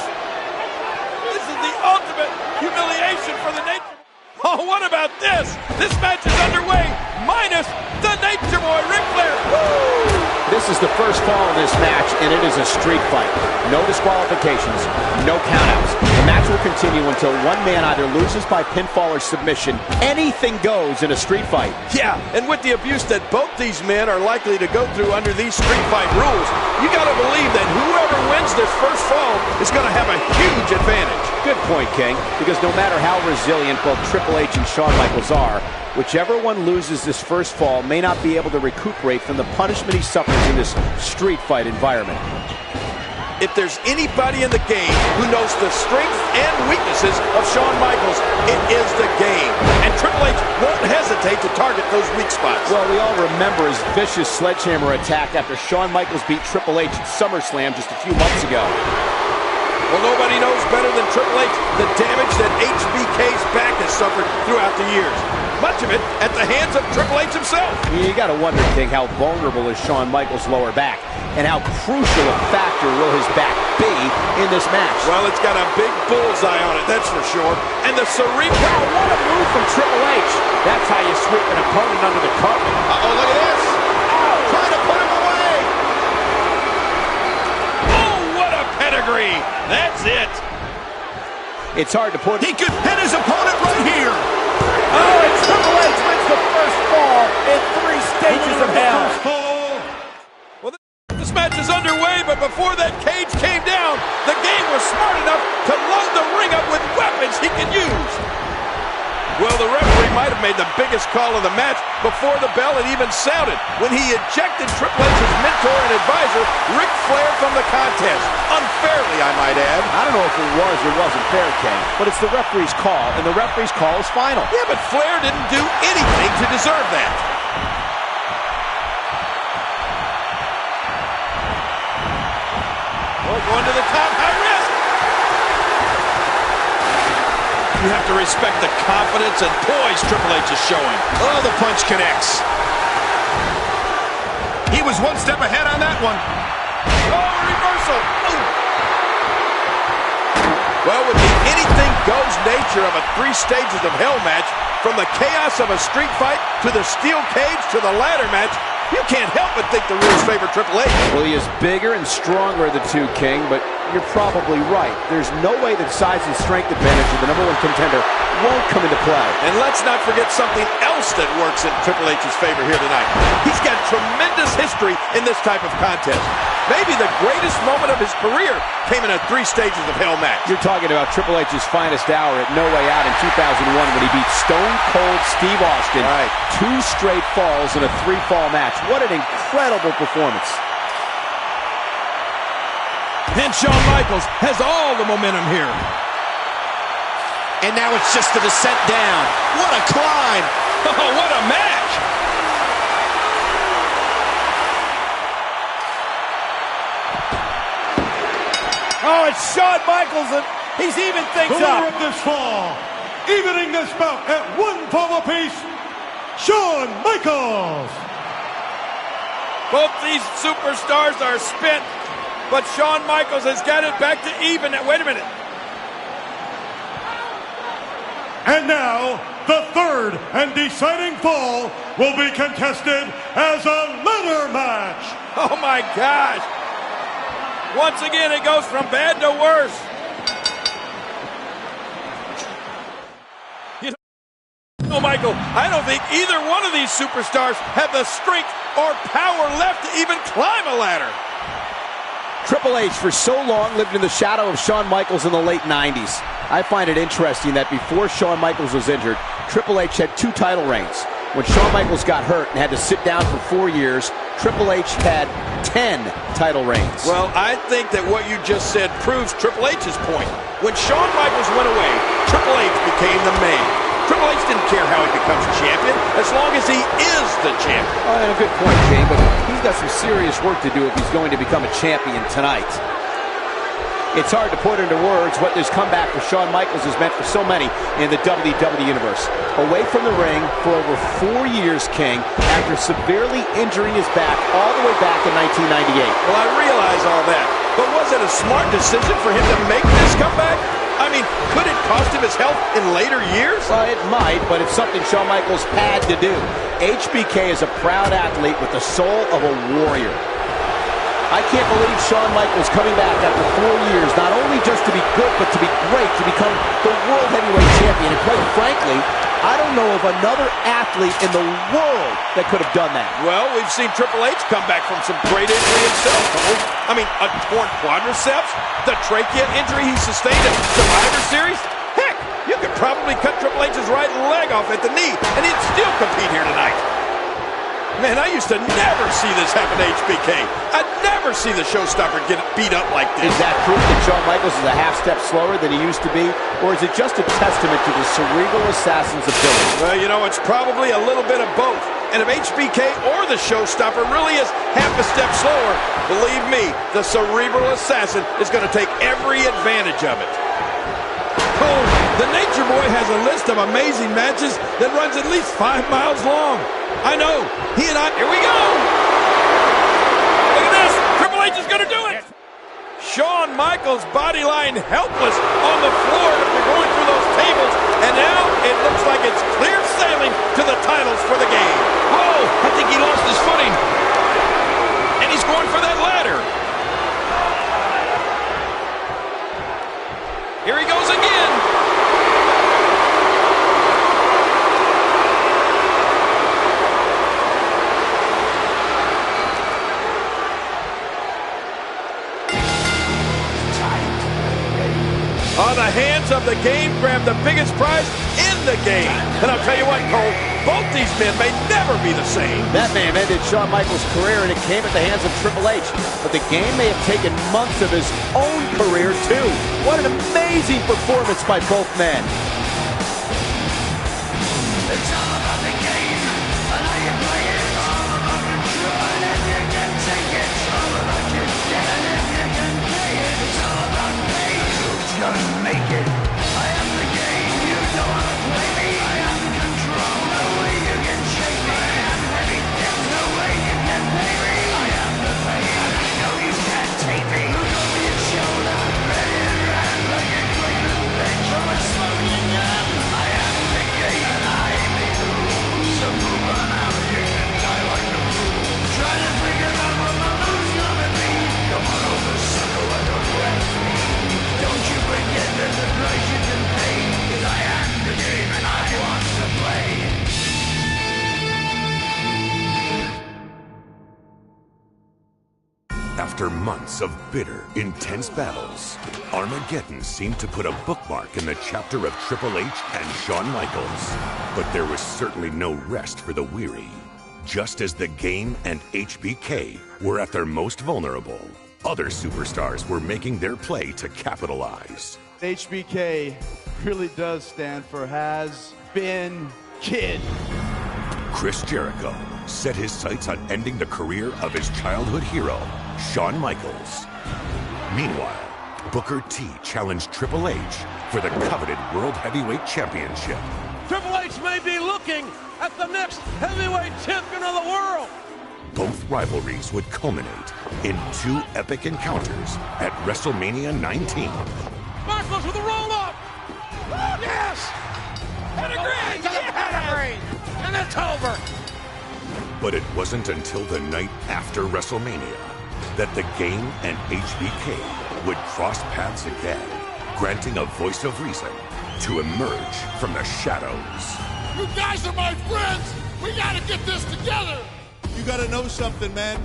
This is the ultimate humiliation for the Nature. Oh, what about this? This match is underway, minus the Nature Boy, Ric Flair. Woo! This is the first fall in this match, and it is a street fight. No disqualifications, no countouts. The match will continue until one man either loses by pinfall or submission. Anything goes in a street fight. Yeah, and with the abuse that both these men are likely to go through under these street fight rules, you got to believe that whoever wins this first fall is going to have a huge advantage. Good point, King, because no matter how resilient both Triple H and Shawn Michaels are, whichever one loses this first fall may not be able to recuperate from the punishment he suffers in this street fight environment. If there's anybody in the game who knows the strengths and weaknesses of Shawn Michaels, it is the game. And Triple H won't hesitate to target those weak spots. Well, we all remember his vicious sledgehammer attack after Shawn Michaels beat Triple H at SummerSlam just a few months ago. Well, nobody knows better than Triple H the damage that HBK's back has suffered throughout the years. Much of it at the hands of Triple H himself. You got to wonder, King, how vulnerable is Shawn Michaels' lower back, and how crucial a factor will his back be in this match? Well, it's got a big bullseye on it, that's for sure. And the cerebral... Wow, what a move from Triple H. That's how you sweep an opponent under the carpet. Uh-oh, look at this. Trying to put him away. Oh, what a pedigree. That's it. It's hard to put... He could pin his opponent right here. Oh, and Triple H wins the first fall in 3 stages of hell. Well, this match is underway, but before that cage came down, the game was smart enough to load the ring up with weapons he could use. Well, the referee might have made the biggest call of the match before the bell had even sounded when he ejected Triple H's mentor and advisor, Ric Flair, from the contest. Unfairly, I might add. I don't know if it was or wasn't fair, King, but it's the referee's call, and the referee's call is final. Yeah, but Flair didn't do anything to deserve that. Oh, going to the top, high risk. You have to respect the confidence and poise Triple H is showing. Oh, the punch connects. He was one step ahead on that one. Oh, reversal. Ooh. Well, with the anything-goes nature of a 3 stages of hell match, from the chaos of a street fight to the steel cage to the ladder match, you can't help but think the rules favor Triple H. Well, he is bigger and stronger of the two, King, but you're probably right. There's no way that size and strength advantage of the #1 contender won't come into play. And let's not forget something else that works in Triple H's favor here tonight. He's got tremendous history in this type of contest. Maybe the greatest moment of his career came in a 3 stages of hell match. You're talking about Triple H's finest hour at No Way Out in 2001 when he beat Stone Cold Steve Austin. Right. 2 straight falls in a 3-fall match. What an incredible performance. And Shawn Michaels has all the momentum here. And now it's just the descent down. What a climb. Oh, what a match. Oh, it's Shawn Michaels, and he's even things The winner up. of this fall, evening this bout at 1 fall apiece, Shawn Michaels. Both these superstars are spent, but Shawn Michaels has got it back to even. Wait a minute. And now, the third and deciding fall will be contested as a ladder match. Oh, my gosh. Once again, it goes from bad to worse. You know, Michael, I don't think either one of these superstars have the strength or power left to even climb a ladder. Triple H for so long lived in the shadow of Shawn Michaels in the late 90s. I find it interesting that before Shawn Michaels was injured, Triple H had 2 title reigns. When Shawn Michaels got hurt and had to sit down for 4 years, Triple H had 10 title reigns. Well, I think that what you just said proves Triple H's point. When Shawn Michaels went away, Triple H became the man. Triple H didn't care how he becomes champion, as long as he is the champion. Oh, and a good point, King, but he's got some serious work to do if he's going to become a champion tonight. It's hard to put into words what this comeback for Shawn Michaels has meant for so many in the WWE Universe. Away from the ring for over 4 years, King, after severely injuring his back all the way back in 1998. Well, I realize all that, but was it a smart decision for him to make this comeback? I mean, could it cost him his health in later years? Well, it might, but it's something Shawn Michaels had to do. HBK is a proud athlete with the soul of a warrior. I can't believe Shawn Michaels coming back after 4 years, not only just to be good, but to be great, to become the World Heavyweight Champion. And quite frankly, I don't know of another athlete in the world that could have done that. Well, we've seen Triple H come back from some great injury himself. I mean, a torn quadriceps, the trachea injury he sustained at Survivor Series. Heck, you could probably cut Triple H's right leg off at the knee, and he'd still compete here tonight. Man, I used to never see this happen to HBK. I'd never see the showstopper get beat up like this. Is that proof that Shawn Michaels is a half step slower than he used to be? Or is it just a testament to the cerebral assassin's ability? Well, you know, it's probably a little bit of both. And if HBK or the showstopper really is half a step slower, believe me, the cerebral assassin is going to take every advantage of it. Oh, the Nature Boy has a list of amazing matches that runs at least 5 miles long. I know. He and I, here we go. Look at this. Triple H is going to do it. Shawn Michaels body lying helpless on the floor after going through those tables. And now it looks like it's clear sailing to the titles for the game. Whoa, I think he lost his footing. And he's going for that ladder. Here he goes again. of the game grabbed the biggest prize in the game. And I'll tell you what, Cole, both these men may never be the same. That may have ended Shawn Michaels' career, and it came at the hands of Triple H. But the game may have taken months of his own career, too. What an amazing performance by both men. It's all about the game, and how you play it. It's all about control, and if you can take it. It's all about your debt, and if you can pay it. It's all about pay. Who's gonna make it? I am the game, you don't wanna play me. I am control, no way you can shake me. I am heavy debt, no way you can pay me. I am the pain, and I know you can't take me. Look over your shoulder, ready to run like a Cleveland bitch. From a smoking gun. I am the game, and I may lose. So move on out, you can die like a fool. Try to figure out what my move's gonna be. Come on over, sucker, why don't you ask me? Don't you forget there's a price you can pay. 'Cause I am the game, and I want to play. After months of bitter, intense battles, Armageddon seemed to put a bookmark in the chapter of Triple H and Shawn Michaels. But there was certainly no rest for the weary. Just as the Game and HBK were at their most vulnerable, other superstars were making their play to capitalize. HBK really does stand for Has Been Kid. Chris Jericho set his sights on ending the career of his childhood hero, Shawn Michaels. Meanwhile, Booker T challenged Triple H for the coveted World Heavyweight Championship. Triple H may be looking at the next heavyweight champion of the world. Both rivalries would culminate in two epic encounters at WrestleMania 19. Michaels with a roll-up. Oh, yes! Pedigree! Pedigree! And it's over. But it wasn't until the night after WrestleMania that the Game and HBK would cross paths again, granting a voice of reason to emerge from the shadows. You guys are my friends. We gotta get this together. You gotta know something, man.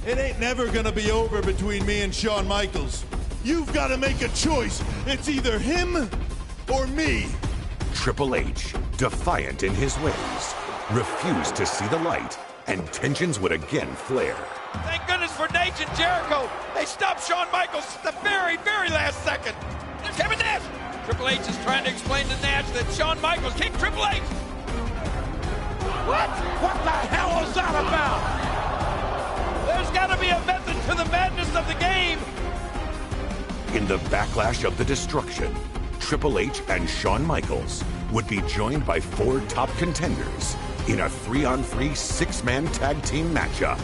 It ain't never gonna be over between me and Shawn Michaels. You've gotta make a choice. It's either him or me. Triple H, defiant in his ways, refused to see the light, and tensions would again flare. Thank goodness for Nash and Jericho. They stopped Shawn Michaels at the very, very last second. There's Kevin Nash. Triple H is trying to explain to Nash that Shawn Michaels kicked Triple H. What? What the hell is that about? There's got to be a method to the madness of the game. In the backlash of the destruction, Triple H and Shawn Michaels would be joined by four top contenders in a 3-on-3 six-man tag team matchup.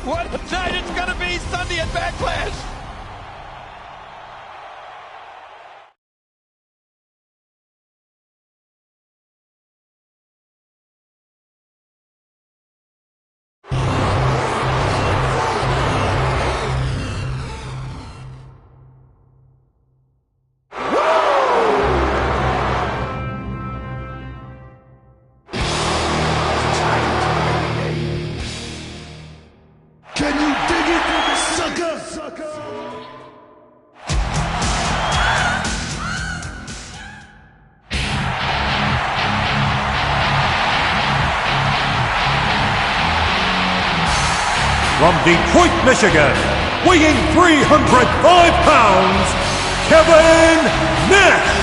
What a night it's going to be Sunday at Backlash. Can you dig it, sucker? From Detroit, Michigan, weighing 305 pounds, Kevin Nash.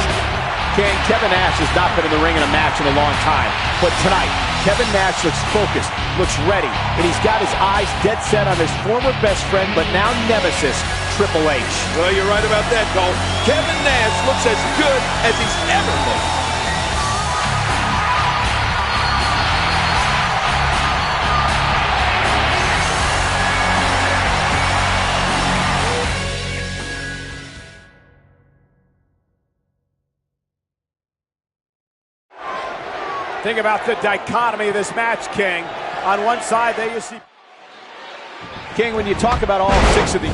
Kevin Nash has not been in the ring in a match in a long time, but tonight, Kevin Nash looks focused, looks ready, and he's got his eyes dead set on his former best friend, but now nemesis, Triple H. Well, you're right about that, Cole. Kevin Nash looks as good as he's ever looked. Think about the dichotomy of this match, King. On one side, there you see... King, when you talk about all six of these...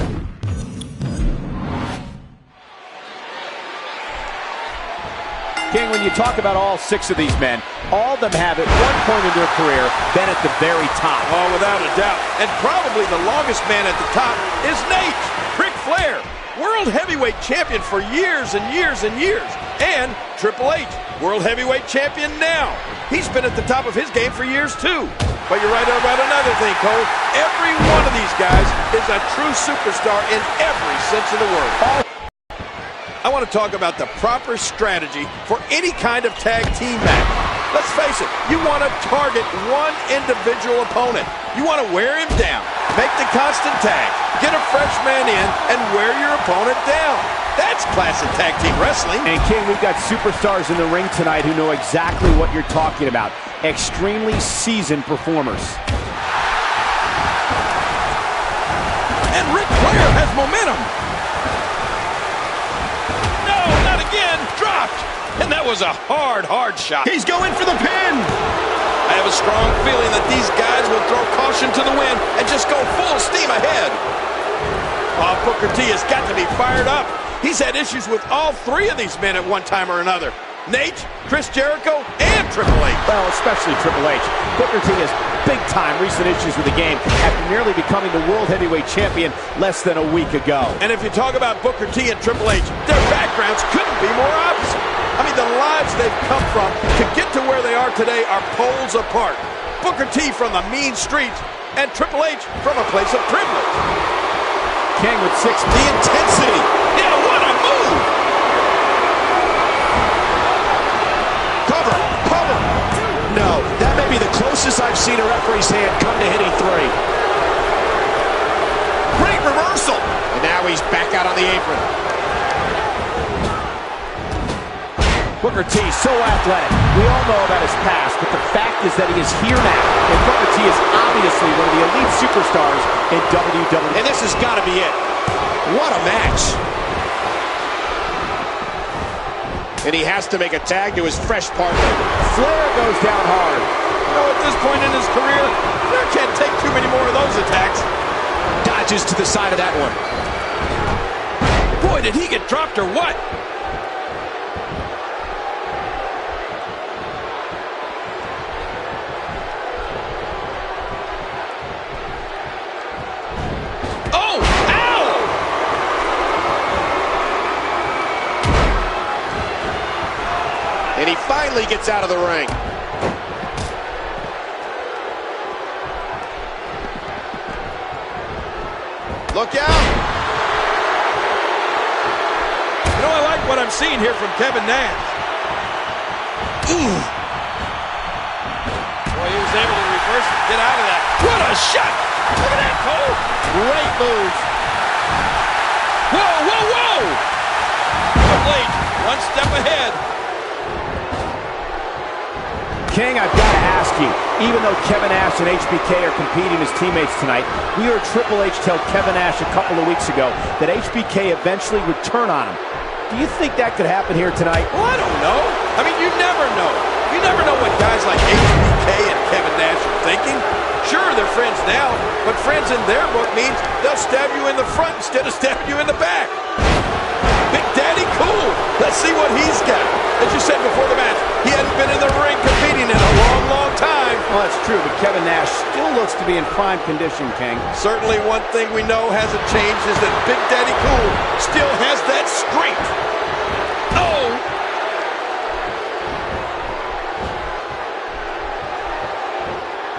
King, when you talk about all six of these men, all of them have at one point in their career been at the very top. Oh, without a doubt. And probably the longest man at the top is Nate, Ric Flair. World Heavyweight Champion for years and years and years. And Triple H, World Heavyweight Champion now. He's been at the top of his game for years too. But you're right about another thing, Cole. Every one of these guys is a true superstar in every sense of the word. I want to talk about the proper strategy for any kind of tag team match. Let's face it, you want to target one individual opponent. You want to wear him down, make the constant tag, get a fresh man in, and wear your opponent down. That's classic tag team wrestling. And King, we've got superstars in the ring tonight who know exactly what you're talking about. Extremely seasoned performers. And Ric Flair has momentum. No, not again. Dropped. And that was a hard shot. He's going for the pin. I have a strong feeling that these guys will throw caution to the wind and just go full steam ahead. Oh, Booker T has got to be fired up. He's had issues with all three of these men at one time or another. Nate, Chris Jericho, and Triple H. Well, especially Triple H. Booker T has big-time recent issues with the game after nearly becoming the World Heavyweight Champion less than a week ago. And if you talk about Booker T and Triple H, their backgrounds couldn't be more opposite. I mean, the lives they've come from to get to where they are today are poles apart. Booker T from the mean streets and Triple H from a place of privilege. King with 6. The intensity. Yeah, what a move. Cover. No, that may be the closest I've seen a referee's hand come to hitting 3. Great reversal. And now he's back out on the apron. Booker T, so athletic. We all know about his past, but the fact is that he is here now. And Booker T is obviously one of the elite superstars in WWE. And this has got to be it. What a match. And he has to make a tag to his fresh partner. Flair goes down hard. You know, at this point in his career, Flair can't take too many more of those attacks. Dodges to the side of that one. Boy, did he get dropped or what? And he finally gets out of the ring. Look out! You know, I like what I'm seeing here from Kevin Nash. Ooh. Boy, he was able to reverse and get out of that. What a shot! Look at that, Cole! Great move. Whoa! Triple H, one step ahead. King, I've got to ask you, even though Kevin Nash and HBK are competing as teammates tonight, we heard Triple H tell Kevin Nash a couple of weeks ago that HBK eventually would turn on him. Do you think that could happen here tonight? Well, I don't know. I mean, you never know. You never know what guys like HBK and Kevin Nash are thinking. Sure, they're friends now, but friends in their book means they'll stab you in the front instead of stabbing you in the back. Big Daddy Cool. Let's see what he's got. As you said before the match, he hadn't been in the ring competing in a long time. Well, that's true, but Kevin Nash still looks to be in prime condition, King. Certainly one thing we know hasn't changed is that Big Daddy Cool still has that strength. Oh!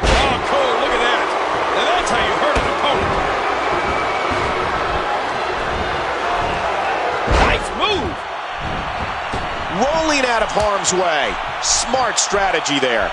Oh, Cole, look at that. Now that's how you hurt an opponent. Nice move. Rolling out of harm's way. Smart strategy there.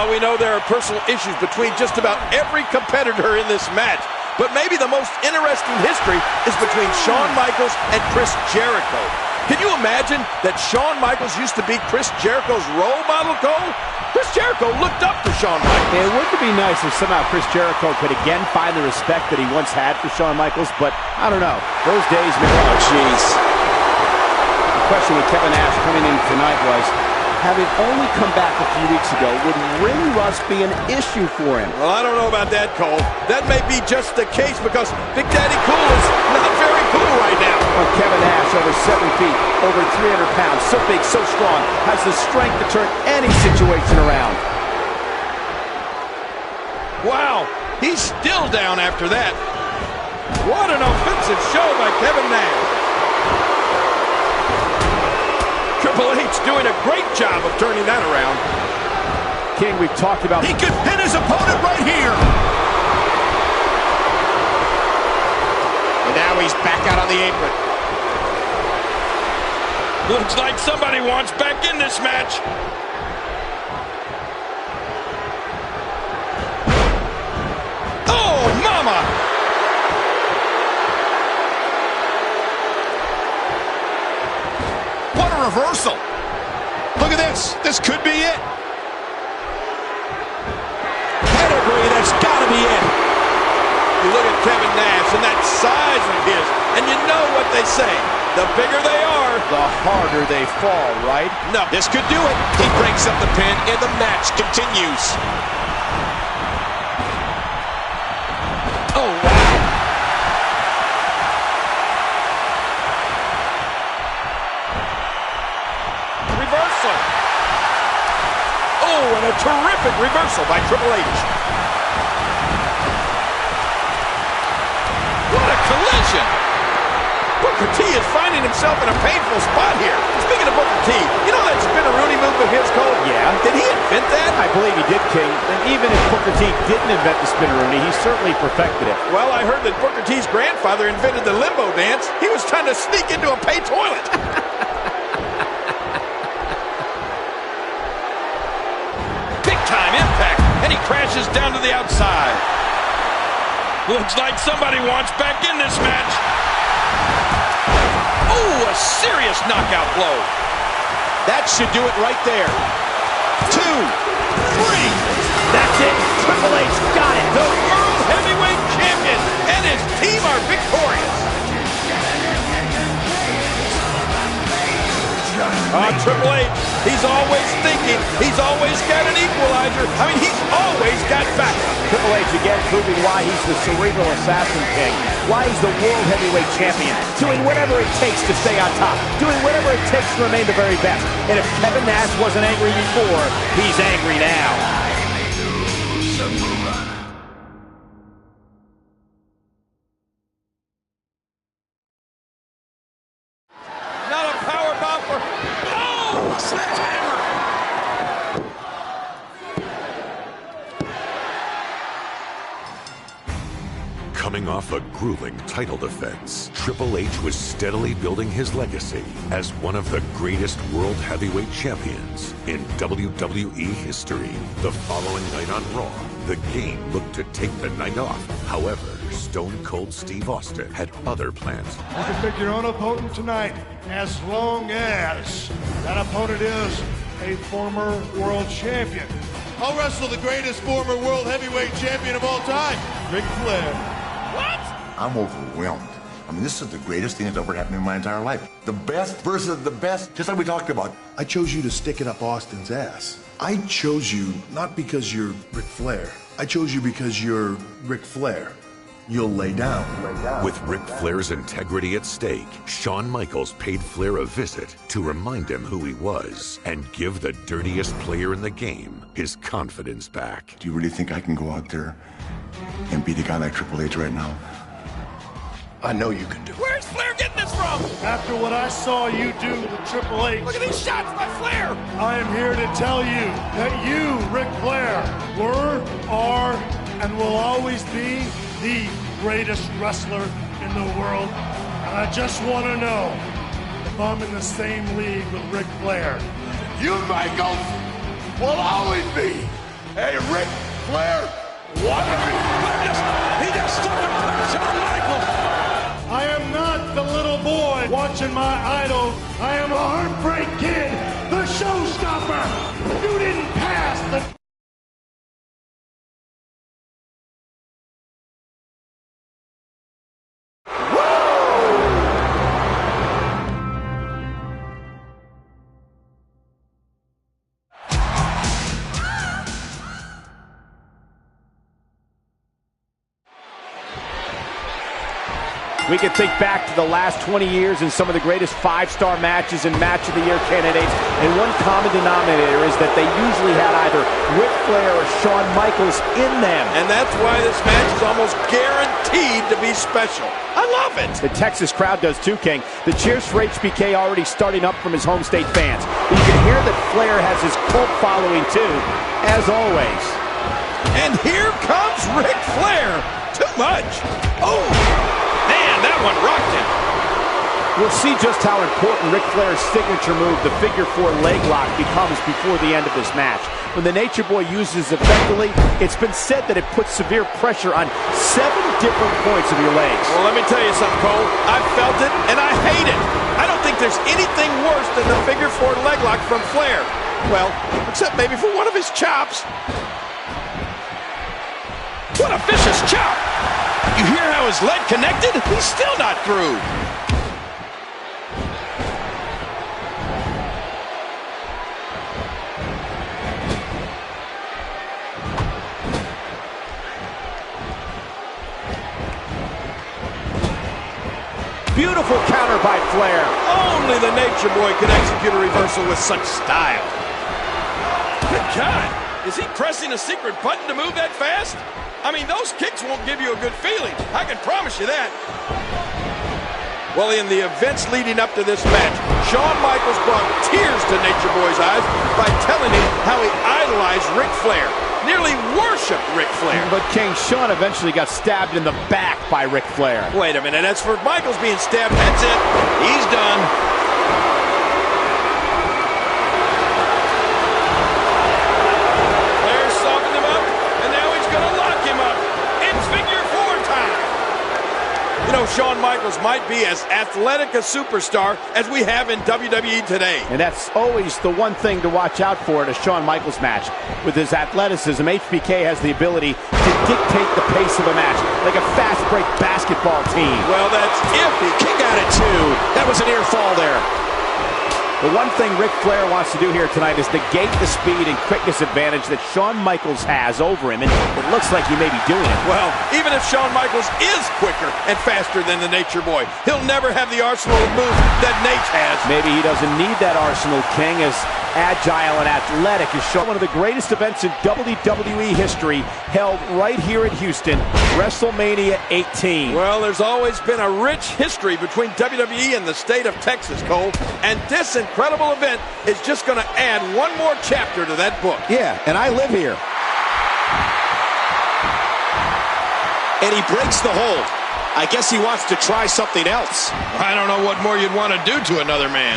We know there are personal issues between just about every competitor in this match, but maybe the most interesting history is between Shawn Michaels and Chris Jericho. Can you imagine that Shawn Michaels used to be Chris Jericho's role model, Cole? Chris Jericho looked up to Shawn Michaels. It wouldn't be nice if somehow Chris Jericho could again find the respect that he once had for Shawn Michaels, but I don't know. Those days, Oh, jeez. The question with Kevin Nash coming in tonight was, having only come back a few weeks ago, would ring rust be an issue for him? Well, I don't know about that, Cole. That may be just the case because Big Daddy Cool is not very cool right now. Well, Kevin Nash, over 7 feet, over 300 pounds, so big, so strong, has the strength to turn any situation around. Wow, he's still down after that. What an offensive show by Kevin Nash. Triple H doing a great job of turning that around. King, we've talked about... He could pin his opponent right here. And now he's back out on the apron. Looks like somebody wants back in this match. Oh, mama! What a reversal. Look at this. This could be it. Pedigree, that's got to be it. You look at Kevin Nash and that size of his, and you know what they say. The bigger they are, the harder they fall, right? No, this could do it. He breaks up the pin, and the match continues. Oh, wow. Reversal. Oh, and a terrific reversal by Triple H. What a collision. Booker T is finding himself in a painful spot here. Speaking of Booker T, you know that spin-a-rooney move of his, Cole? Yeah. Did he invent that? I believe he did, King. And even if Booker T didn't invent the spin-a-rooney, he certainly perfected it. Well, I heard that Booker T's grandfather invented the limbo dance. He was trying to sneak into a pay toilet. Big-time impact, and he crashes down to the outside. Looks like somebody wants back in this match. Oh, a serious knockout blow. That should do it right there. 2, 3. That's it. Triple H got it. The World Heavyweight Champion and his team are victorious. Triple H, he's always thinking. He's always got an equalizer. I mean, he's always got backup. Triple H again proving why he's the cerebral assassin king. Why he's the World Heavyweight Champion. Doing whatever it takes to stay on top. Doing whatever it takes to remain the very best. And if Kevin Nash wasn't angry before, he's angry now. Coming off a grueling title defense, Triple H was steadily building his legacy as one of the greatest World Heavyweight Champions in WWE history. The following night on Raw, the game looked to take the night off. However, Stone Cold Steve Austin had other plans. You can pick your own opponent tonight, as long as that opponent is a former world champion. I'll wrestle the greatest former world heavyweight champion of all time, Ric Flair. I'm overwhelmed. I mean, this is the greatest thing that's ever happened in my entire life. The best versus the best, just like we talked about. I chose you to stick it up Austin's ass. I chose you not because you're Ric Flair. I chose you because you're Ric Flair. You'll lay down. With Ric Flair's integrity at stake, Shawn Michaels paid Flair a visit to remind him who he was and give the dirtiest player in the game his confidence back. Do you really think I can go out there and beat a guy like Triple H right now? I know you can do it. Where's Flair getting this from? After what I saw you do with Triple H, Look at these shots by Flair. I am here to tell you that you, Ric Flair, were, are, and will always be the greatest wrestler in the world. And I just want to know if I'm in the same league with Ric Flair. You, Michaels, will always be a Ric Flair wannabe. He just took a personal Michael. I am not the little boy watching my idol. I am a Heartbreak Kid, the showstopper. You didn't pass the... We can think back to the last 20 years and some of the greatest five-star matches and Match of the Year candidates, and one common denominator is that they usually had either Ric Flair or Shawn Michaels in them. And that's why this match is almost guaranteed to be special. I love it. The Texas crowd does too, King. The cheers for HBK already starting up from his home state fans. But you can hear that Flair has his cult following too, as always. And here comes Ric Flair. Too much. Oh, man, that one rocked him. We'll see just how important Ric Flair's signature move, the figure 4 leg lock, becomes before the end of this match. When the Nature Boy uses it effectively, it's been said that it puts severe pressure on 7 different points of your legs. Well, let me tell you something, Cole. I've felt it, and I hate it. I don't think there's anything worse than the figure 4 leg lock from Flair. Well, except maybe for one of his chops. What a vicious chop! You hear how his leg connected? He's still not through. Beautiful counter by Flair. Only the Nature Boy can execute a reversal with such style. Good God, is he pressing a secret button to move that fast? I mean, those kicks won't give you a good feeling. I can promise you that. Well, in the events leading up to this match, Shawn Michaels brought tears to Nature Boy's eyes by telling him how he idolized Ric Flair. Nearly worshipped Ric Flair. But King, Shawn eventually got stabbed in the back by Ric Flair. Wait a minute, as for Michaels being stabbed, that's it. He's done. Flair softened him up, and now he's going to lock him up. It's figure 4 time. You know, Shawn Michaels might be as athletic a superstar as we have in WWE today. And that's always the one thing to watch out for in a Shawn Michaels match. With his athleticism, HBK has the ability to dictate the pace of a match, like a fast-break basketball team. Well, that's if he kick out at 2. That was an ear fall there. The one thing Ric Flair wants to do here tonight is negate the speed and quickness advantage that Shawn Michaels has over him, and it looks like he may be doing it. Well, even if Shawn Michaels is quicker and faster than the Nature Boy, he'll never have the arsenal of moves that Nate has. Maybe he doesn't need that arsenal, King, as agile and athletic as Shawn. One of the greatest events in WWE history held right here in Houston, WrestleMania 18. Well, there's always been a rich history between WWE and the state of Texas, Cole, and this incredible event is just going to add one more chapter to that book. Yeah, and I live here. And he breaks the hold. I guess he wants to try something else. I don't know what more you'd want to do to another man.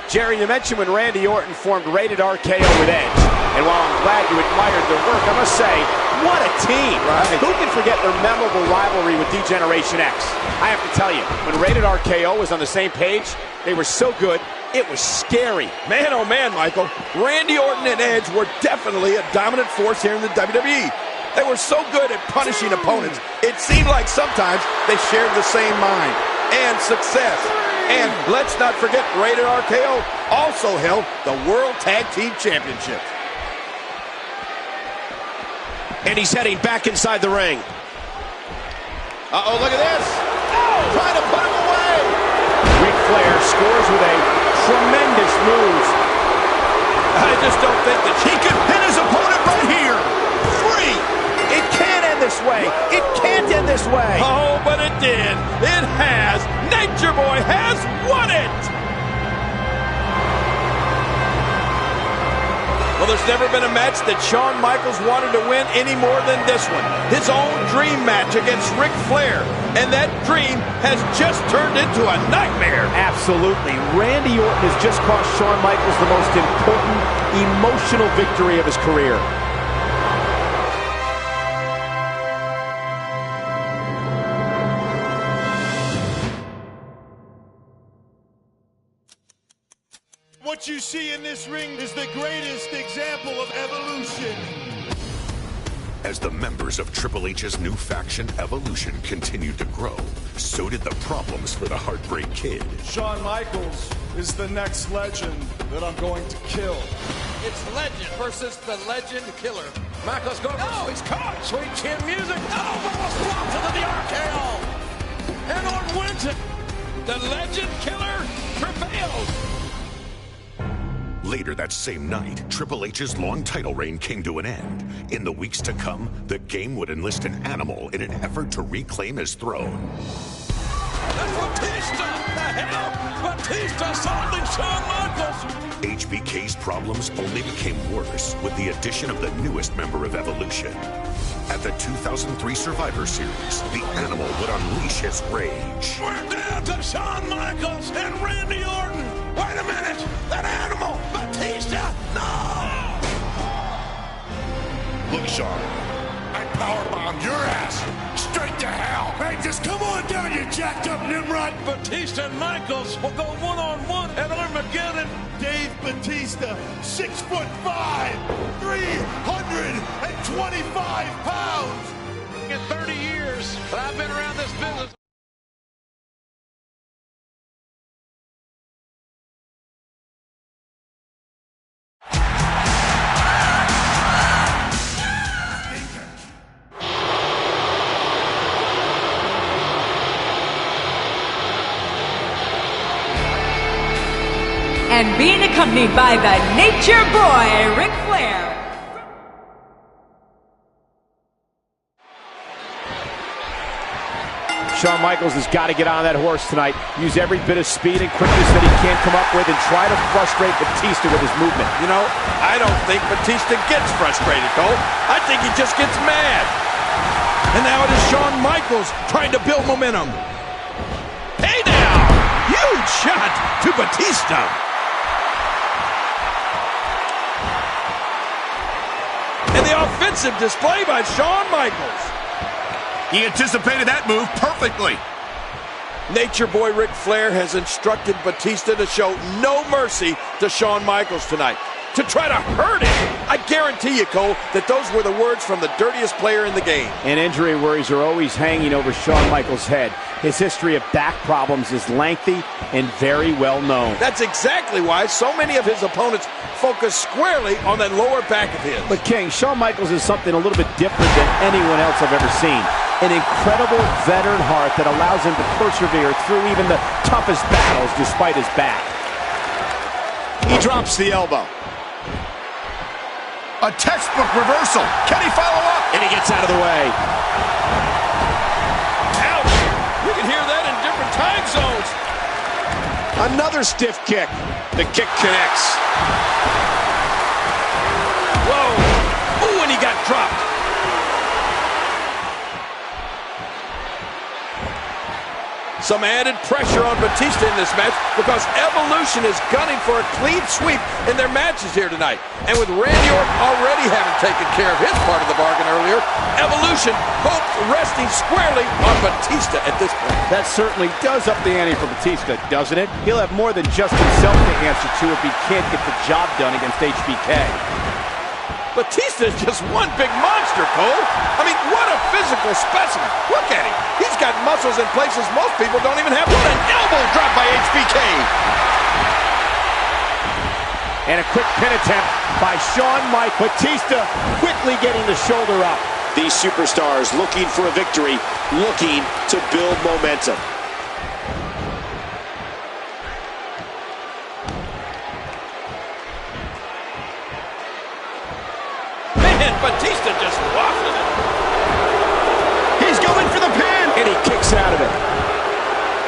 Jerry, you mentioned when Randy Orton formed Rated RKO with Edge. And while I'm glad you admired their work, I must say, what a team. Right. Who can forget their memorable rivalry with D-Generation X? I have to tell you, when Rated RKO was on the same page, they were so good, it was scary. Man, oh man, Michael. Randy Orton and Edge were definitely a dominant force here in the WWE. They were so good at punishing opponents, it seemed like sometimes they shared the same mind and success. And let's not forget, Rated RKO also held the World Tag Team Championship. And he's heading back inside the ring. Uh-oh, look at this. Oh, trying to put him away. Ric Flair scores with a tremendous move. I just don't think that he could pin his opponent right here. Free. It can't end this way. It can't end this way. Oh, but it did. It has. Nature Boy has won it. Well, there's never been a match that Shawn Michaels wanted to win any more than this one. His own dream match against Ric Flair. And that dream has just turned into a nightmare. Absolutely. Randy Orton has just cost Shawn Michaels the most important, emotional victory of his career. What you see in this ring is the greatest example of evolution. As the members of Triple H's new faction, Evolution, continued to grow, so did the problems for the Heartbreak Kid. Shawn Michaels is the next legend that I'm going to kill. It's Legend versus the Legend Killer. Michaels going. No, he's caught. Sweet chin music. The legend killer prevails. Later that same night, Triple H's long title reign came to an end. In the weeks to come, the game would enlist an animal in an effort to reclaim his throne. That's Batista! The hell? Batista assaulting Shawn Michaels! HBK's problems only became worse with the addition of the newest member of Evolution. At the 2003 Survivor Series, the animal would unleash his rage. We're down to Shawn Michaels and Randy Orton! Wait a minute! That animal! Batista! No! Look, Shawn, I powerbombed your ass straight to hell. Hey, just come on down, you jacked up Nimrod. Batista and Michaels will go one-on-one at Armageddon. Dave Batista, 6'5", 325 pounds. In 30 years that I've been around this business. And being accompanied by the Nature Boy, Ric Flair. Shawn Michaels has got to get on that horse tonight, use every bit of speed and quickness that he can come up with, and try to frustrate Batista with his movement. You know, I don't think Batista gets frustrated, Cole. I think he just gets mad. And now it is Shawn Michaels trying to build momentum. Hey now! Huge shot to Batista. And the offensive display by Shawn Michaels. He anticipated that move perfectly. Nature Boy Ric Flair has instructed Batista to show no mercy to Shawn Michaels tonight, to try to hurt him. I guarantee you, Cole, that those were the words from the dirtiest player in the game. And injury worries are always hanging over Shawn Michaels' head. His history of back problems is lengthy and very well known. That's exactly why so many of his opponents focus squarely on that lower back of his. But King, Shawn Michaels is something a little bit different than anyone else I've ever seen. An incredible veteran heart that allows him to persevere through even the toughest battles despite his back. He drops the elbow. A textbook reversal. Can he follow up? And he gets out of the way. Ouch! You can hear that in different time zones. Another stiff kick. The kick connects. Whoa! Ooh, and he got dropped. Some added pressure on Batista in this match because Evolution is gunning for a clean sweep in their matches here tonight. And with Randy Orton already having taken care of his part of the bargain earlier, Evolution hopes resting squarely on Batista at this point. That certainly does up the ante for Batista, doesn't it? He'll have more than just himself to answer to if he can't get the job done against HBK. Batista is just one big monster, Cole. I mean, what a physical specimen. Look at him. He's got muscles in places most people don't even have. What an elbow drop by HBK. And a quick pin attempt by Shawn Michaels. Batista quickly getting the shoulder up. These superstars looking for a victory, looking to build momentum. Batista just wafted it. He's going for the pin. And he kicks out of it.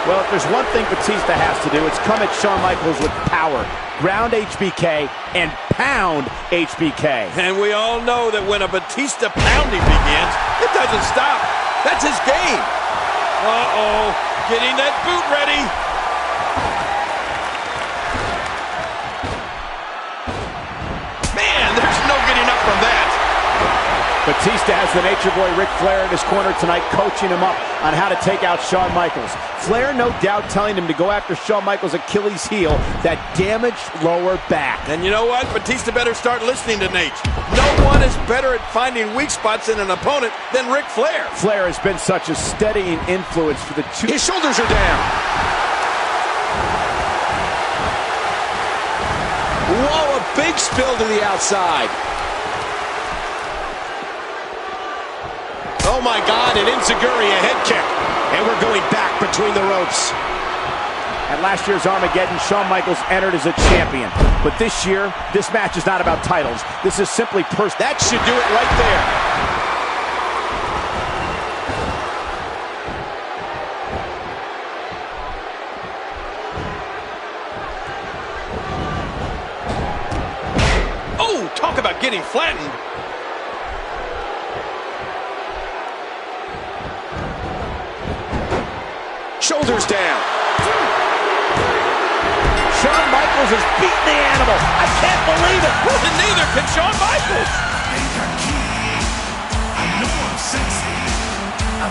Well, if there's one thing Batista has to do, it's come at Shawn Michaels with power. Ground HBK and pound HBK. And we all know that when a Batista pounding begins, it doesn't stop. That's his game. Uh-oh. Getting that boot ready. Man, there's no getting up from that. Batista has the Nature Boy Ric Flair in his corner tonight, coaching him up on how to take out Shawn Michaels. Flair, no doubt, telling him to go after Shawn Michaels' Achilles heel, that damaged lower back. And you know what? Batista better start listening to Nate. No one is better at finding weak spots in an opponent than Ric Flair. Flair has been such a steadying influence for the two. His shoulders are down. Whoa, a big spill to the outside. Oh my God, an enziguri, a head kick. And we're going back between the ropes. At last year's Armageddon, Shawn Michaels entered as a champion. But this year, this match is not about titles. This is simply personal. That should do it right there. Oh, talk about getting flattened. Shoulders down. Shawn Michaels has beaten the animal. I can't believe it. And neither can Shawn Michaels.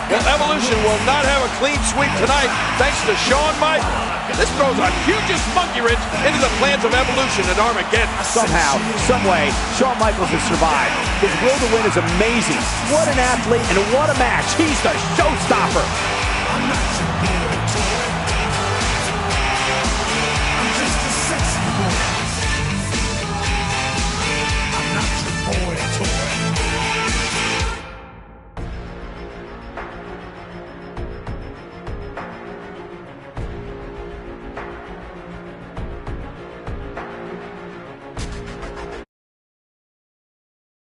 Well, Evolution will not have a clean sweep tonight thanks to Shawn Michaels. This throws a hugest monkey wrench into the plans of Evolution at Armageddon. Somehow, someway, Shawn Michaels has survived. His will to win is amazing. What an athlete and what a match. He's the showstopper.